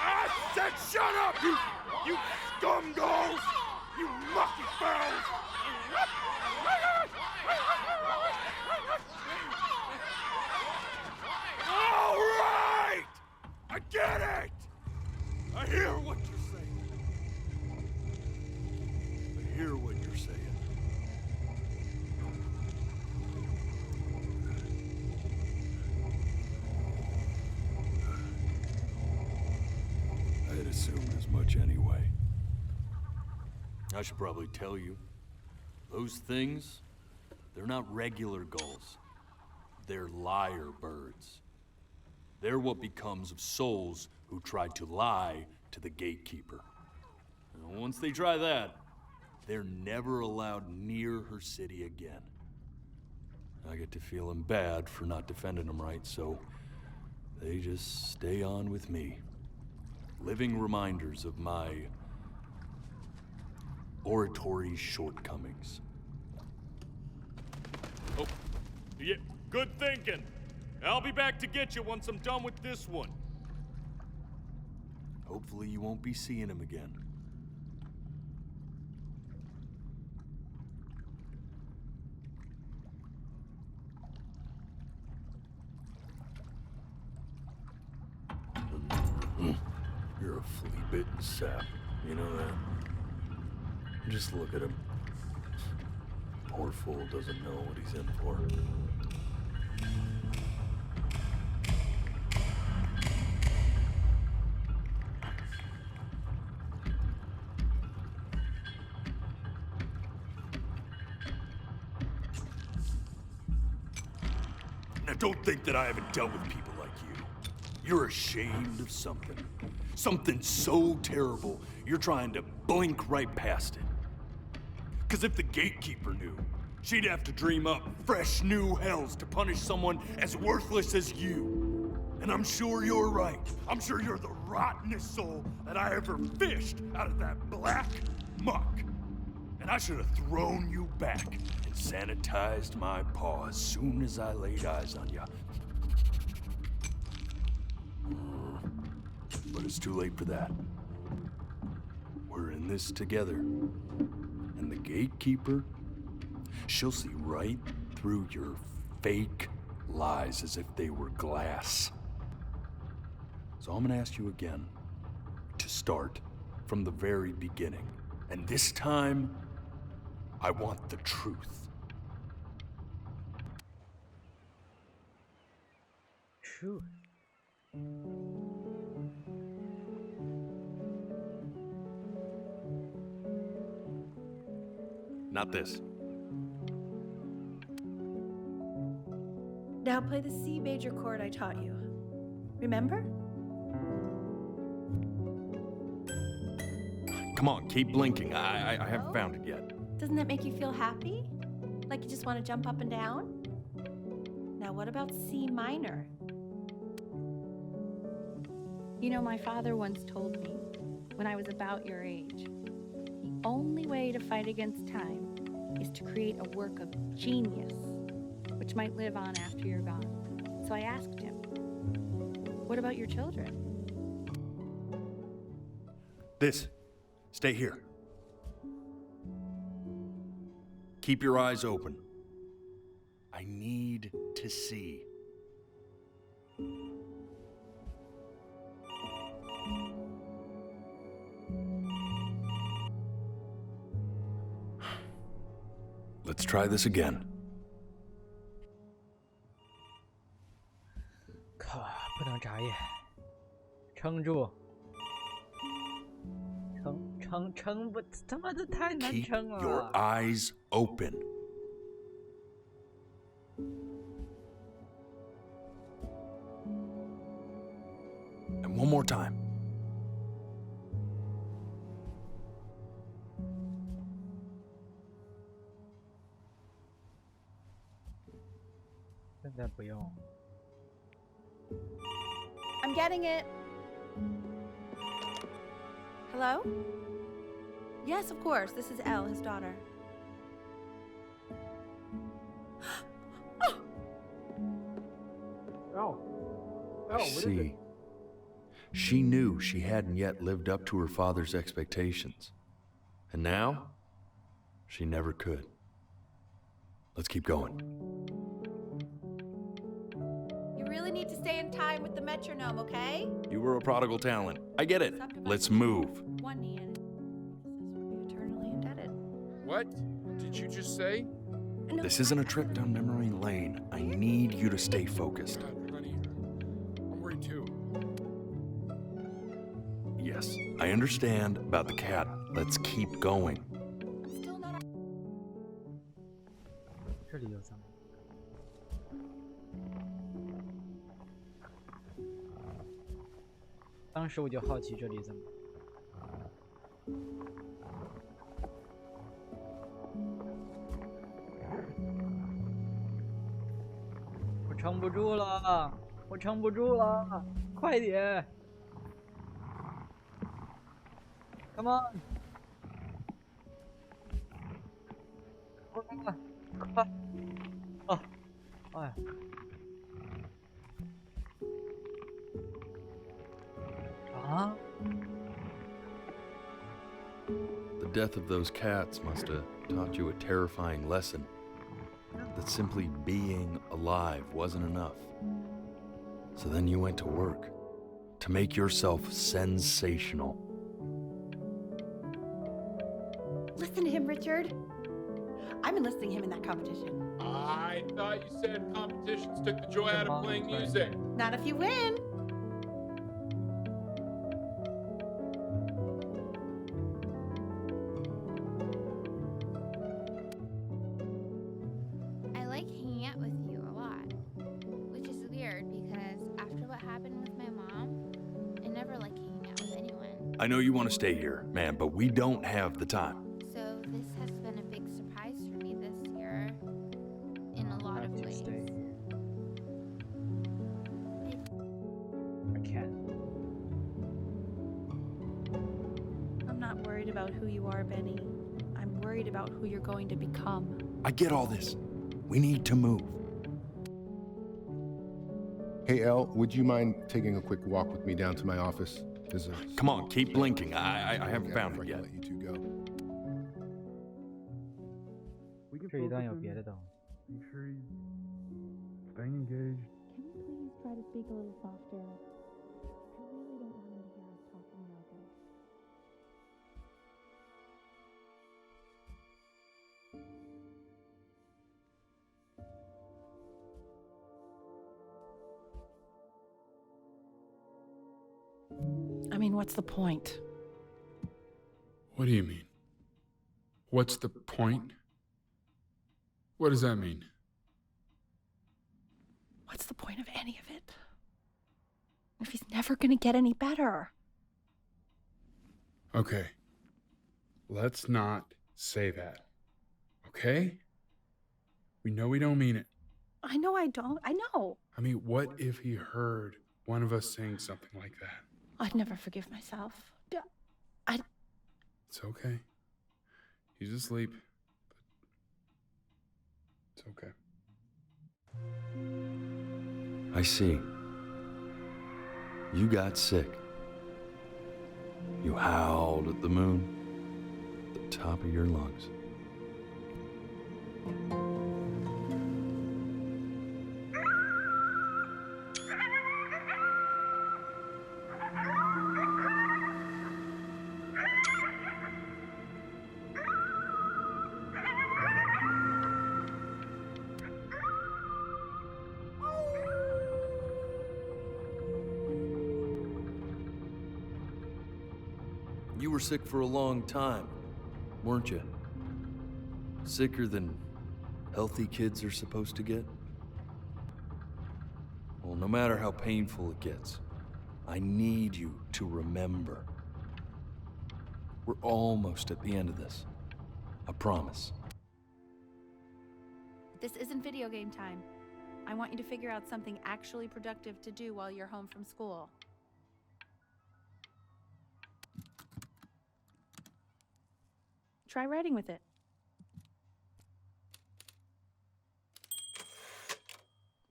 I said shut up, you scumballs! You lucky fowls! All right! I get it! I hear what you're saying. I hear what you're saying. I had assumed as much anyway. I should probably tell you, those things, they're not regular gulls. They're lyre birds. They're what becomes of souls who try to lie to the gatekeeper. And once they try that, they're never allowed near her city again. I get to feeling bad for not defending them right, so they just stay on with me. Living reminders of my oratory shortcomings. Oh, yeah, good thinking. I'll be back to get you once I'm done with this one. Hopefully you won't be seeing him again. You're a flea-bitten sap, you know that? Just look at him. Poor fool doesn't know what he's in for. Now don't think that I haven't dealt with people like you. You're ashamed of something. Something so terrible, you're trying to blink right past it. Because if the gatekeeper knew, she'd have to dream up fresh new hells to punish someone as worthless as you. And I'm sure you're right. I'm sure you're the rottenest soul that I ever fished out of that black muck. And I should have thrown you back and sanitized my paw as soon as I laid eyes on you. But it's too late for that. We're in this together. And the gatekeeper, she'll see right through your fake lies as if they were glass. So I'm gonna ask you again to start from the very beginning. And this time, I want the truth. Truth. Not this. Now play the C major chord I taught you. Remember? Come on, keep blinking. I haven't found it yet. Doesn't that make you feel happy? Like you just want to jump up and down? Now what about C minor? You know, my father once told me, when I was about your age, the only way to fight against time is to create a work of genius, which might live on after you're gone. So I asked him, what about your children? This. Stay here. Keep your eyes open. I need to see. Let's try this again. 靠，不能眨眼，撑住，撑不，他妈的太难 Keep 撑 your 了。 eyes open. And one more time. 现在不用。 I'm getting it. Hello? Yes, of course. This is Elle, his daughter. Oh, I see. She knew she hadn't yet lived up to her father's expectations. And now, she never could. Let's keep going. You really need to stay in time with the metronome, okay? You were a prodigal talent. I get it. Let's move. One knee in. We're eternally indebted. What did you just say? This isn't a trip down memory lane. I need you to stay focused. God, honey, I'm worried too. Yes, I understand about the cat. Let's keep going. 这里有什么？当时我就好奇这里怎么。我撑不住了，我撑不住了，快点 ！Come on！ 快！啊！哎呀！ 啊 The death of those cats must have taught you a terrifying lesson. That simply being alive wasn't enough. So then you went to work to make yourself sensational. Listen to him, Richard. I'm enlisting him in that competition. I thought you said competitions took the joy out of playing music. Not if you win. I like hanging out with you a lot, which is weird because after what happened with my mom, I never like hanging out with anyone. I know you want to stay here, man, but we don't have the time. So this has been a big surprise for me this year in a lot of ways. I can't. I'm not worried about who you are, Benny. I'm worried about who you're going to become. I get all this. We need to move. Hey, Elle, would you mind taking a quick walk with me down to my office? There's a Come on, keep blinking. I haven't found it yet. Let you two go. We can 这一段 focus 有 in, 别的东西。 make sure he's staying engaged. Can you please try to speak a little softer? I really don't want him to hear us talking about this. I mean, what's the point? What do you mean? What's the point? What does that mean? What's the point of any of it? If he's never gonna get any better. Okay. Let's not say that. Okay? We know we don't mean it. I know I don't. I know. I mean, what if he heard one of us saying something like that? I'd never forgive myself. It's okay. He's asleep. But it's okay. I see. You got sick. You howled at the moon at the top of your lungs. You were sick for a long time, weren't you? Sicker than healthy kids are supposed to get? Well, no matter how painful it gets, I need you to remember. We're almost at the end of this. I promise. This isn't video game time. I want you to figure out something actually productive to do while you're home from school. Try writing with it.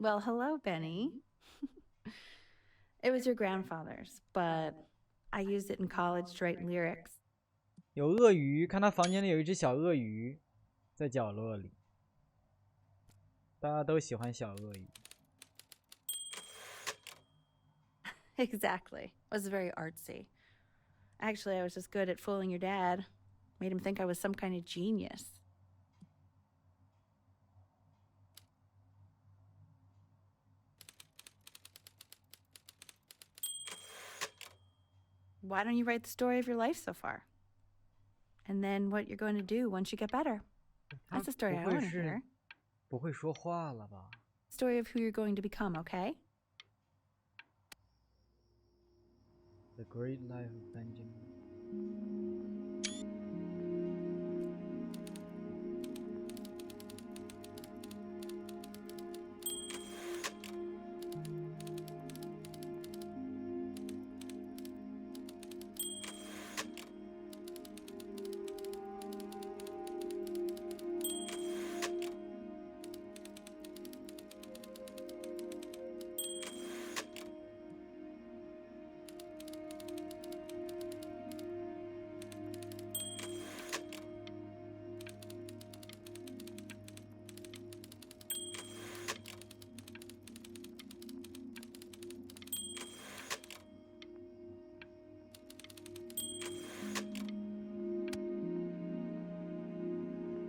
Well, hello, Benny. It was your grandfather's, but I used it in college to write lyrics. 有鳄鱼，看他房间里有一只小鳄鱼，在角落里。大家都喜欢小鳄鱼。Exactly. It was very artsy. Actually, I was just good at fooling your dad. Made him think I was some kind of genius. Why don't you write the story of your life so far? And then what you're going to do once you get better. That's the story I want to hear. 不会说话了吧？ Story of who you're going to become, okay? The Great Life of Benjamin.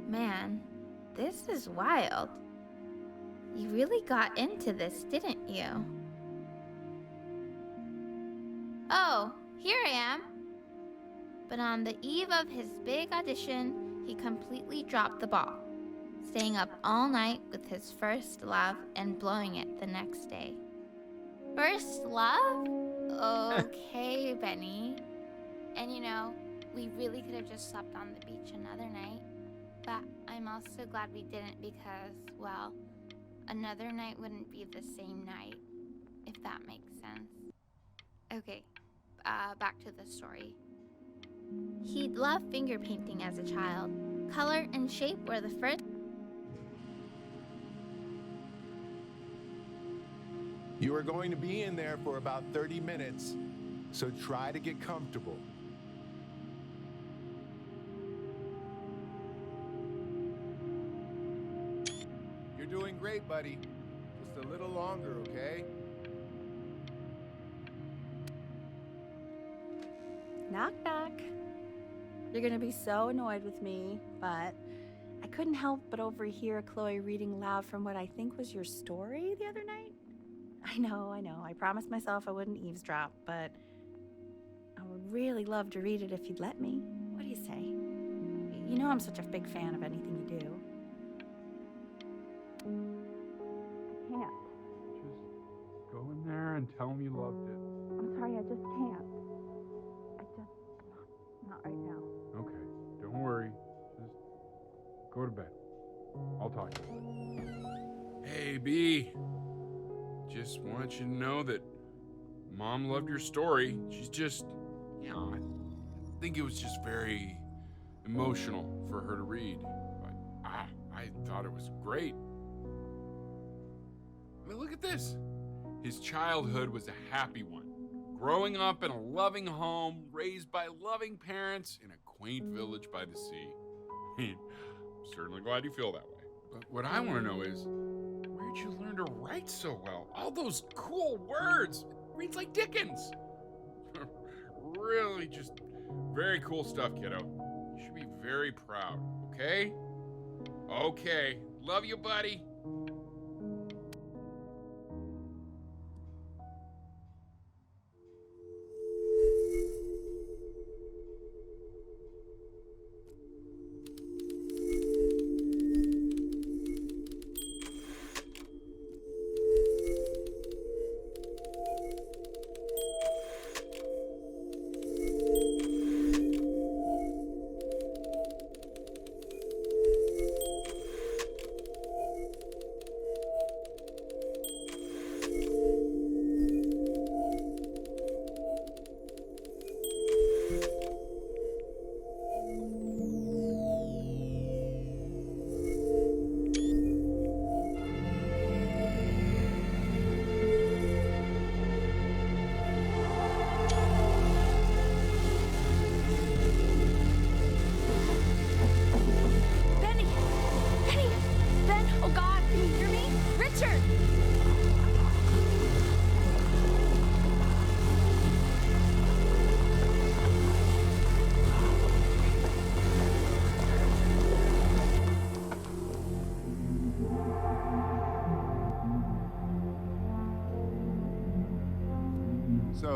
Man, this is wild. You really got into this, didn't you? Oh, here I am. But on the eve of his big audition, he completely dropped the ball, staying up all night with his first love and blowing it the next day. First love? Okay, Benny. And you know, we really could have just slept on the beach another night. But I'm also glad we didn't because, well, another night wouldn't be the same night, if that makes sense. Okay, back to the story. He'd loved finger painting as a child. Color and shape were the first. You are going to be in there for about 30 minutes, so try to get comfortable. You're doing great, buddy. Just a little longer, okay? Knock, knock. You're gonna be so annoyed with me, but I couldn't help but overhear Chloe reading aloud from what I think was your story the other night. I know. I promised myself I wouldn't eavesdrop, but I would really love to read it if you'd let me. What do you say? You know I'm such a big fan of anything you do. I can't. Just go in there and tell him you loved it. I'm sorry, I just can't. Not right now. Okay, don't worry. Just go to bed. I'll talk to you. Hey, B. Just wanted you to know that Mom loved your story. She's just, you know, I think it was just very emotional for her to read. But I thought it was great. I mean, look at this. His childhood was a happy one. Growing up in a loving home, raised by loving parents in a quaint village by the sea. I'm certainly glad you feel that way. But what I want to know is, where'd you learn to write so well? All those cool words. Reads like Dickens. Really just very cool stuff, kiddo. You should be very proud, okay? Okay. Love you, buddy.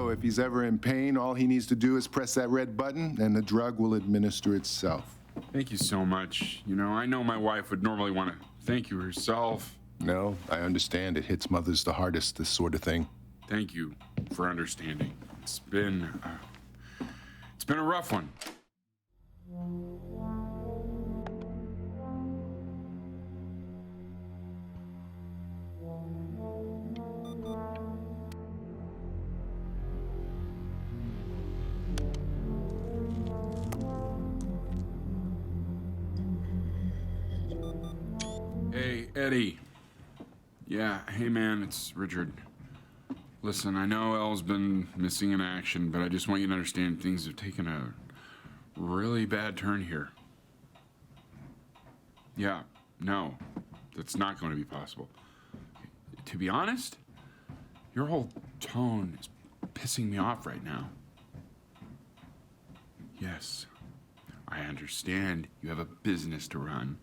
So if he's ever in pain, all he needs to do is press that red button and the drug will administer itself. Thank you so much. You know, I know my wife would normally want to thank you herself. No, I understand. It hits mothers the hardest, this sort of thing. Thank you for understanding. It's been a rough one. Hey, Eddie. Yeah, hey man, it's Richard. Listen, I know Elle's been missing in action, but I just want you to understand things have taken a really bad turn here. Yeah, no, that's not going to be possible. To be honest, your whole tone is pissing me off right now. Yes, I understand you have a business to run.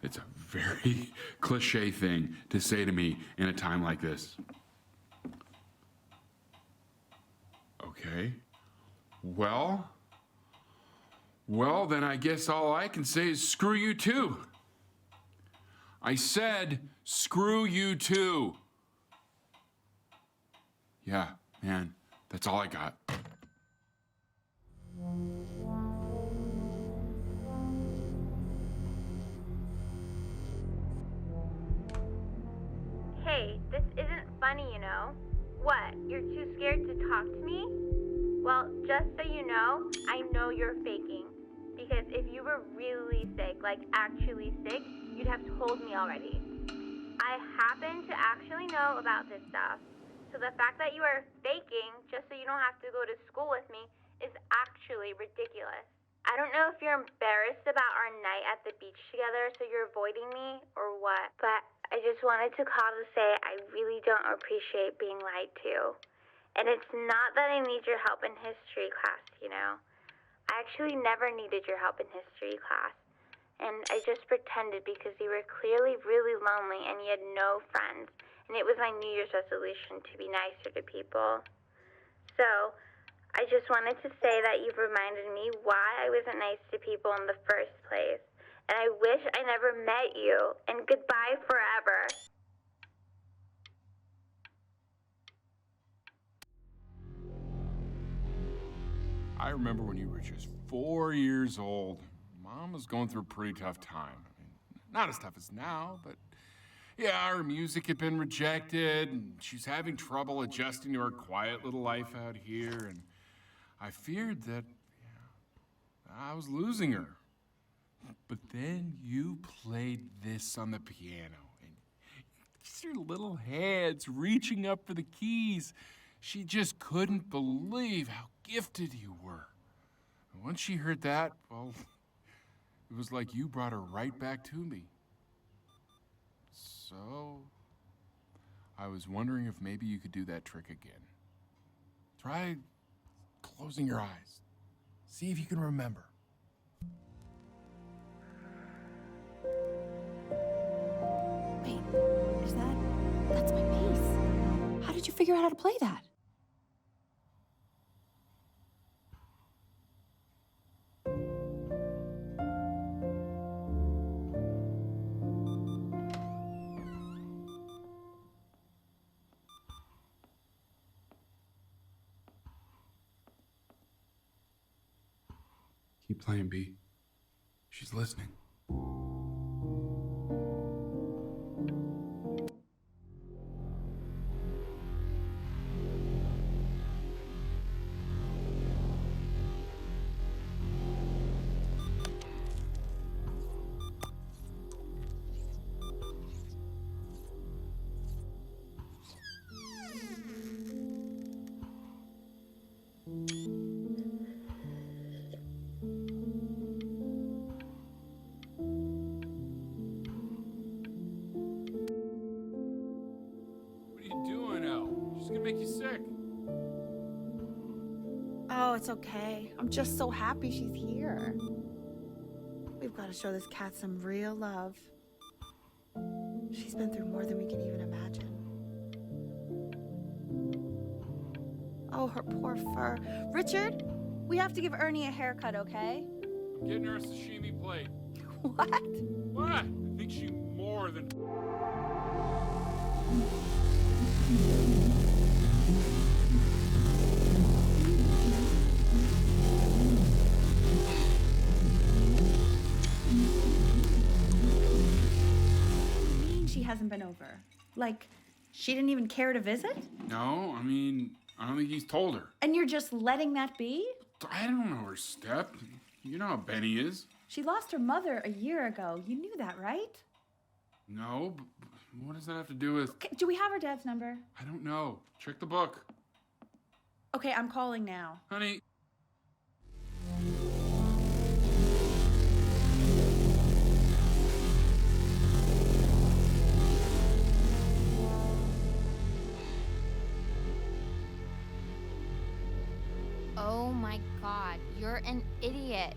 It's a very cliche thing to say to me in a time like this. Okay. Well, then I guess all I can say is screw you too. I said screw you too. Yeah, man, that's all I got. Hey, this isn't funny, you know. What, you're too scared to talk to me? Well, just so you know, I know you're faking. Because if you were really sick, like actually sick, you'd have told me already. I happen to actually know about this stuff. So the fact that you are faking just so you don't have to go to school with me is actually ridiculous. I don't know if you're embarrassed about our night at the beach together, so you're avoiding me or what, but I just wanted to call to say I really don't appreciate being lied to. And it's not that I need your help in history class, you know. I actually never needed your help in history class. And I just pretended because you were clearly really lonely and you had no friends. And it was my New Year's resolution to be nicer to people. So, I just wanted to say that you've reminded me why I wasn't nice to people in the first place. And I wish I never met you. And goodbye forever. I remember when you were just 4 years old. Mom was going through a pretty tough time. I mean, not as tough as now, but yeah, her music had been rejected, and she's having trouble adjusting to her quiet little life out here, and I feared that I was losing her. But then you played this on the piano, and just your little hands reaching up for the keys. She just couldn't believe how gifted you were. And once she heard that, well, it was like you brought her right back to me. So, I was wondering if maybe you could do that trick again. Try closing your eyes. See if you can remember. Wait, that's my bass. How did you figure out how to play that? Keep playing, B. She's listening. Make you sick. Oh, it's okay. I'm just so happy she's here. We've got to show this cat some real love. She's been through more than we can even imagine. Oh, her poor fur. Richard, we have to give Ernie a haircut, okay? I'm getting her a sashimi plate. What? What? I think she more than. She hasn't been over. Like, she didn't even care to visit? No, I mean, I don't think he's told her. And you're just letting that be? I don't know her step. You know how Benny is. She lost her mother a year ago. You knew that, right? No, but what does that have to do with... Okay, do we have her dad's number? I don't know. Check the book. Okay, I'm calling now. Honey. Oh my god, you're an idiot.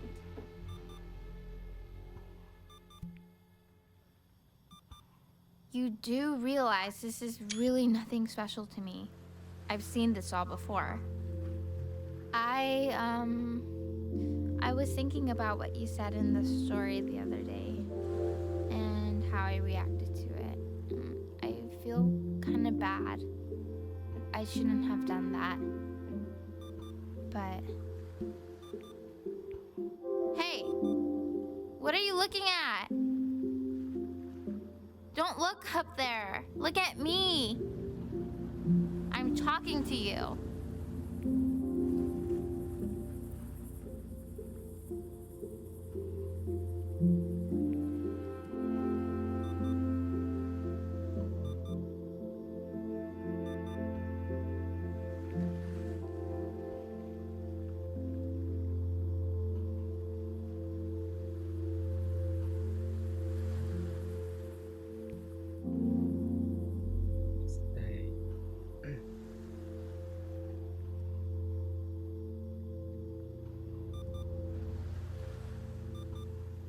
You do realize this is really nothing special to me. I've seen this all before. I was thinking about what you said in the story the other day and how I reacted to it. I feel kind of bad. I shouldn't have done that. But... Hey! What are you looking at? Don't look up there. Look at me. I'm talking to you.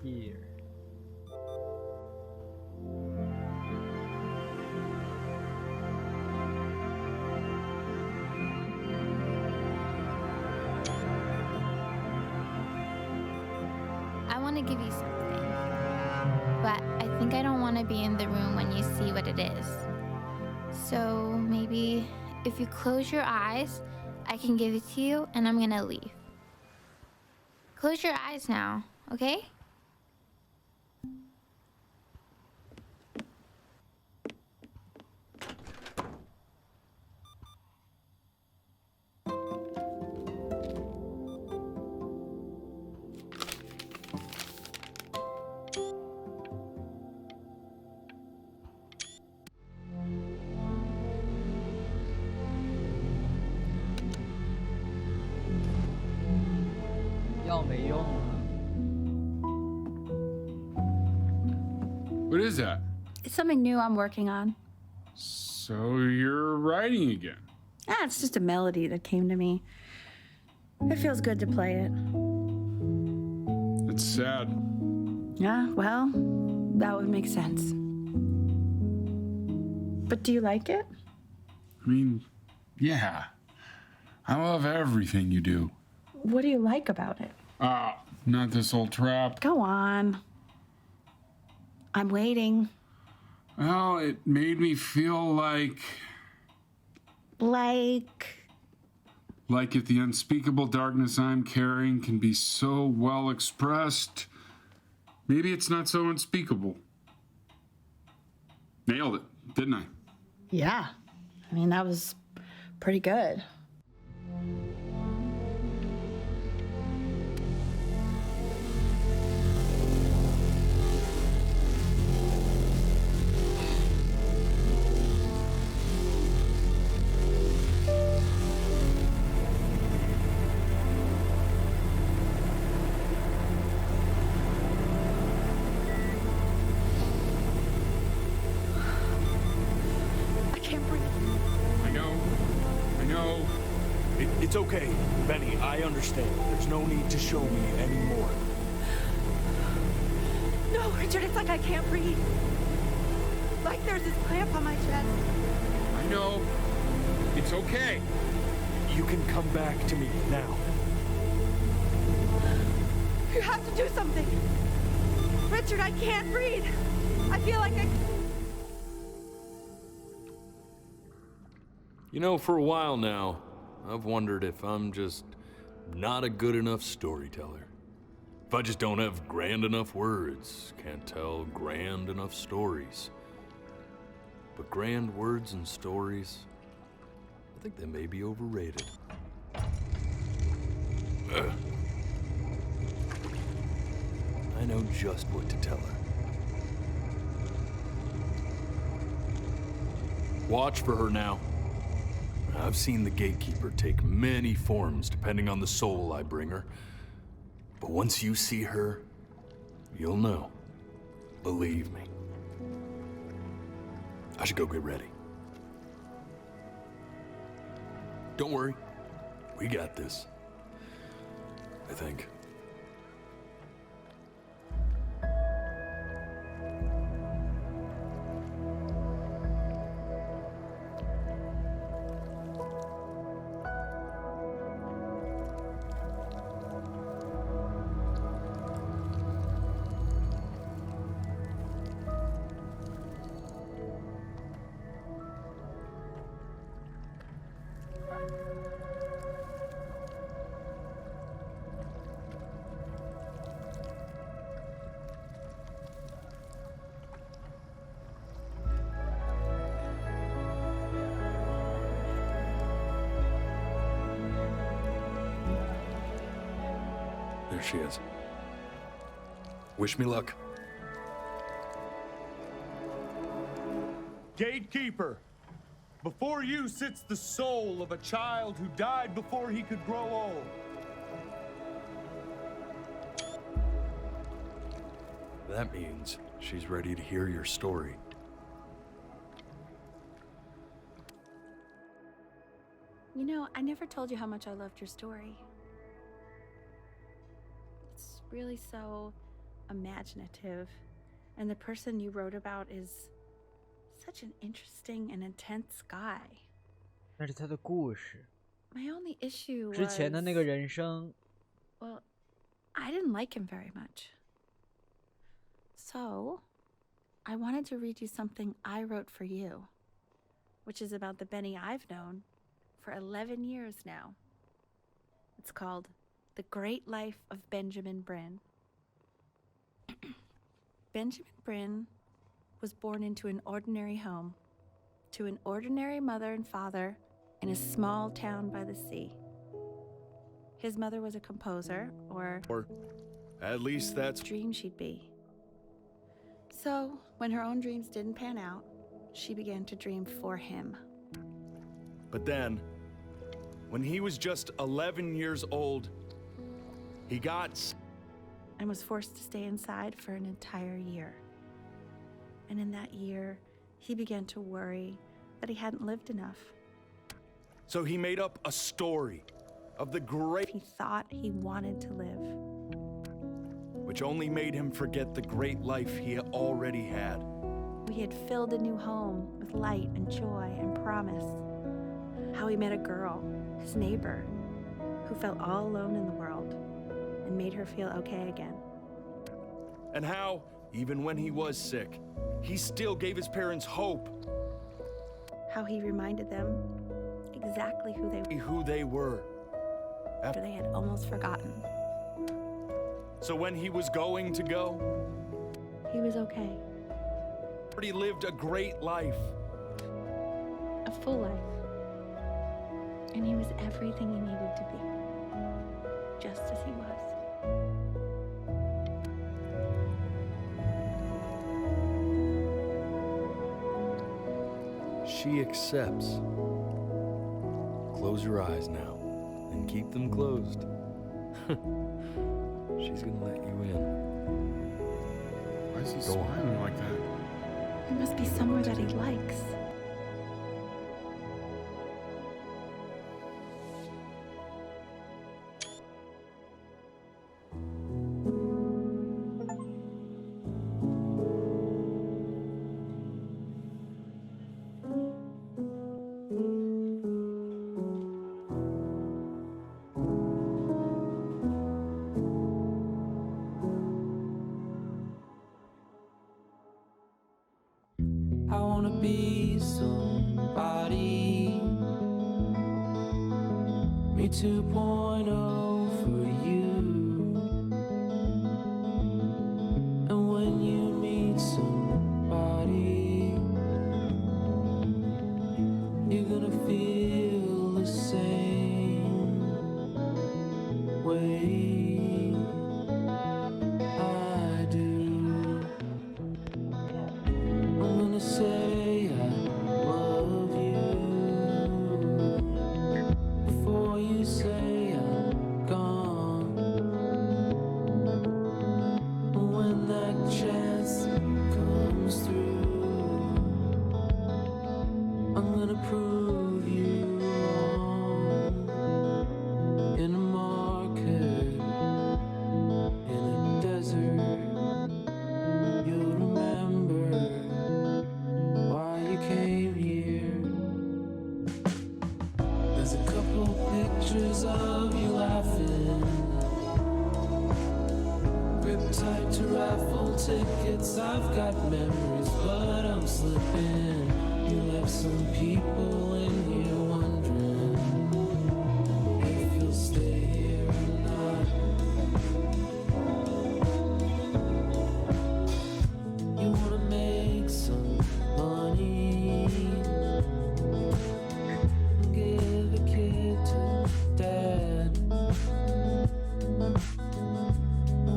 Here. I want to give you something, but I think I don't want to be in the room when you see what it is. So maybe if you close your eyes, I can give it to you and I'm gonna leave. Close your eyes now, okay? What is that? It's something new I'm working on. So you're writing again? Ah, it's just a melody that came to me. It feels good to play it. It's sad. Yeah, well, that would make sense. But do you like it? I mean, yeah. I love everything you do. What do you like about it? Not this old trap. Go on. I'm waiting. Well, it made me feel like if the unspeakable darkness I'm carrying can be so well expressed, maybe it's not so unspeakable. Nailed it, didn't I? Yeah. I mean, that was pretty good. It's okay, Benny, I understand. There's no need to show me anymore. No, Richard, it's like I can't breathe. Like there's this clamp on my chest. I know. It's okay. You can come back to me now. You have to do something. Richard, I can't breathe. I feel like I... You know, for a while now, I've wondered if I'm just not a good enough storyteller. If I just don't have grand enough words, can't tell grand enough stories. But grand words and stories, I think they may be overrated. I know just what to tell her. Watch for her now. I've seen the gatekeeper take many forms depending on the soul I bring her. But once you see her, you'll know. Believe me. I should go get ready. Don't worry. We got this. I think. There she is. Wish me luck. Gatekeeper, before you sits the soul of a child who died before he could grow old. That means she's ready to hear your story. You know, I never told you how much I loved your story. It's really so imaginative, and the person you wrote about is such an interesting and intense guy. 那是他的故事。 My only issue 之前的那个 was, 人生 well, I didn't like him very much. So, I wanted to read you something I wrote for you, which is about the Benny I've known for 11 years now. It's called The Great Life of Benjamin Bryn. Benjamin Bryn was born into an ordinary home, to an ordinary mother and father in a small town by the sea. His mother was a composer, or at least that's dream she'd be. So, when her own dreams didn't pan out, she began to dream for him. But then, when he was just 11 years old, he got and was forced to stay inside for an entire year. And in that year, he began to worry that he hadn't lived enough. So he made up a story of the great he thought he wanted to live, which only made him forget the great life he already had. He had filled a new home with light and joy and promise. How he met a girl, his neighbor, who felt all alone in the world and made her feel okay again. And how, even when he was sick, he still gave his parents hope. How he reminded them exactly who they were. After they had almost forgotten. So when he was going to go, he was okay. He lived a great life. A full life. And he was everything he needed to be. Just as he was. She accepts. Close your eyes now, and keep them closed. She's gonna let you in. Why is he Go on. smiling like that? It must be somewhere that he likes. way I do. I'm gonna say I love you before you say I'm gone. When that chance comes through, I'm gonna prove you wrong. In a market, in a desert, you'll remember why you came here. There's a couple pictures of you laughing, gripped tight to raffle tickets. I've got memories, but I'm slipping. You left some people in here wondering if you'll stay here or not. You wanna make some money, give a kid to dad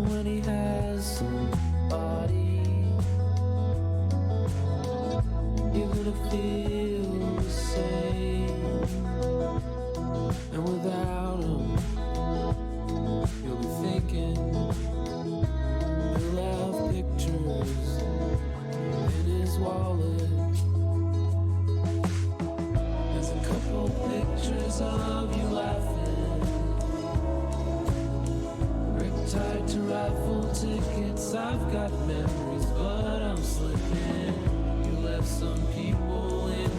when he has somebody. You're gonna feel the same, and without him, you'll be thinking he'll have pictures in his wallet. There's a couple pictures of you laughing, gripped tight to raffle tickets. I've got memories, but I'm slipping. You left some people in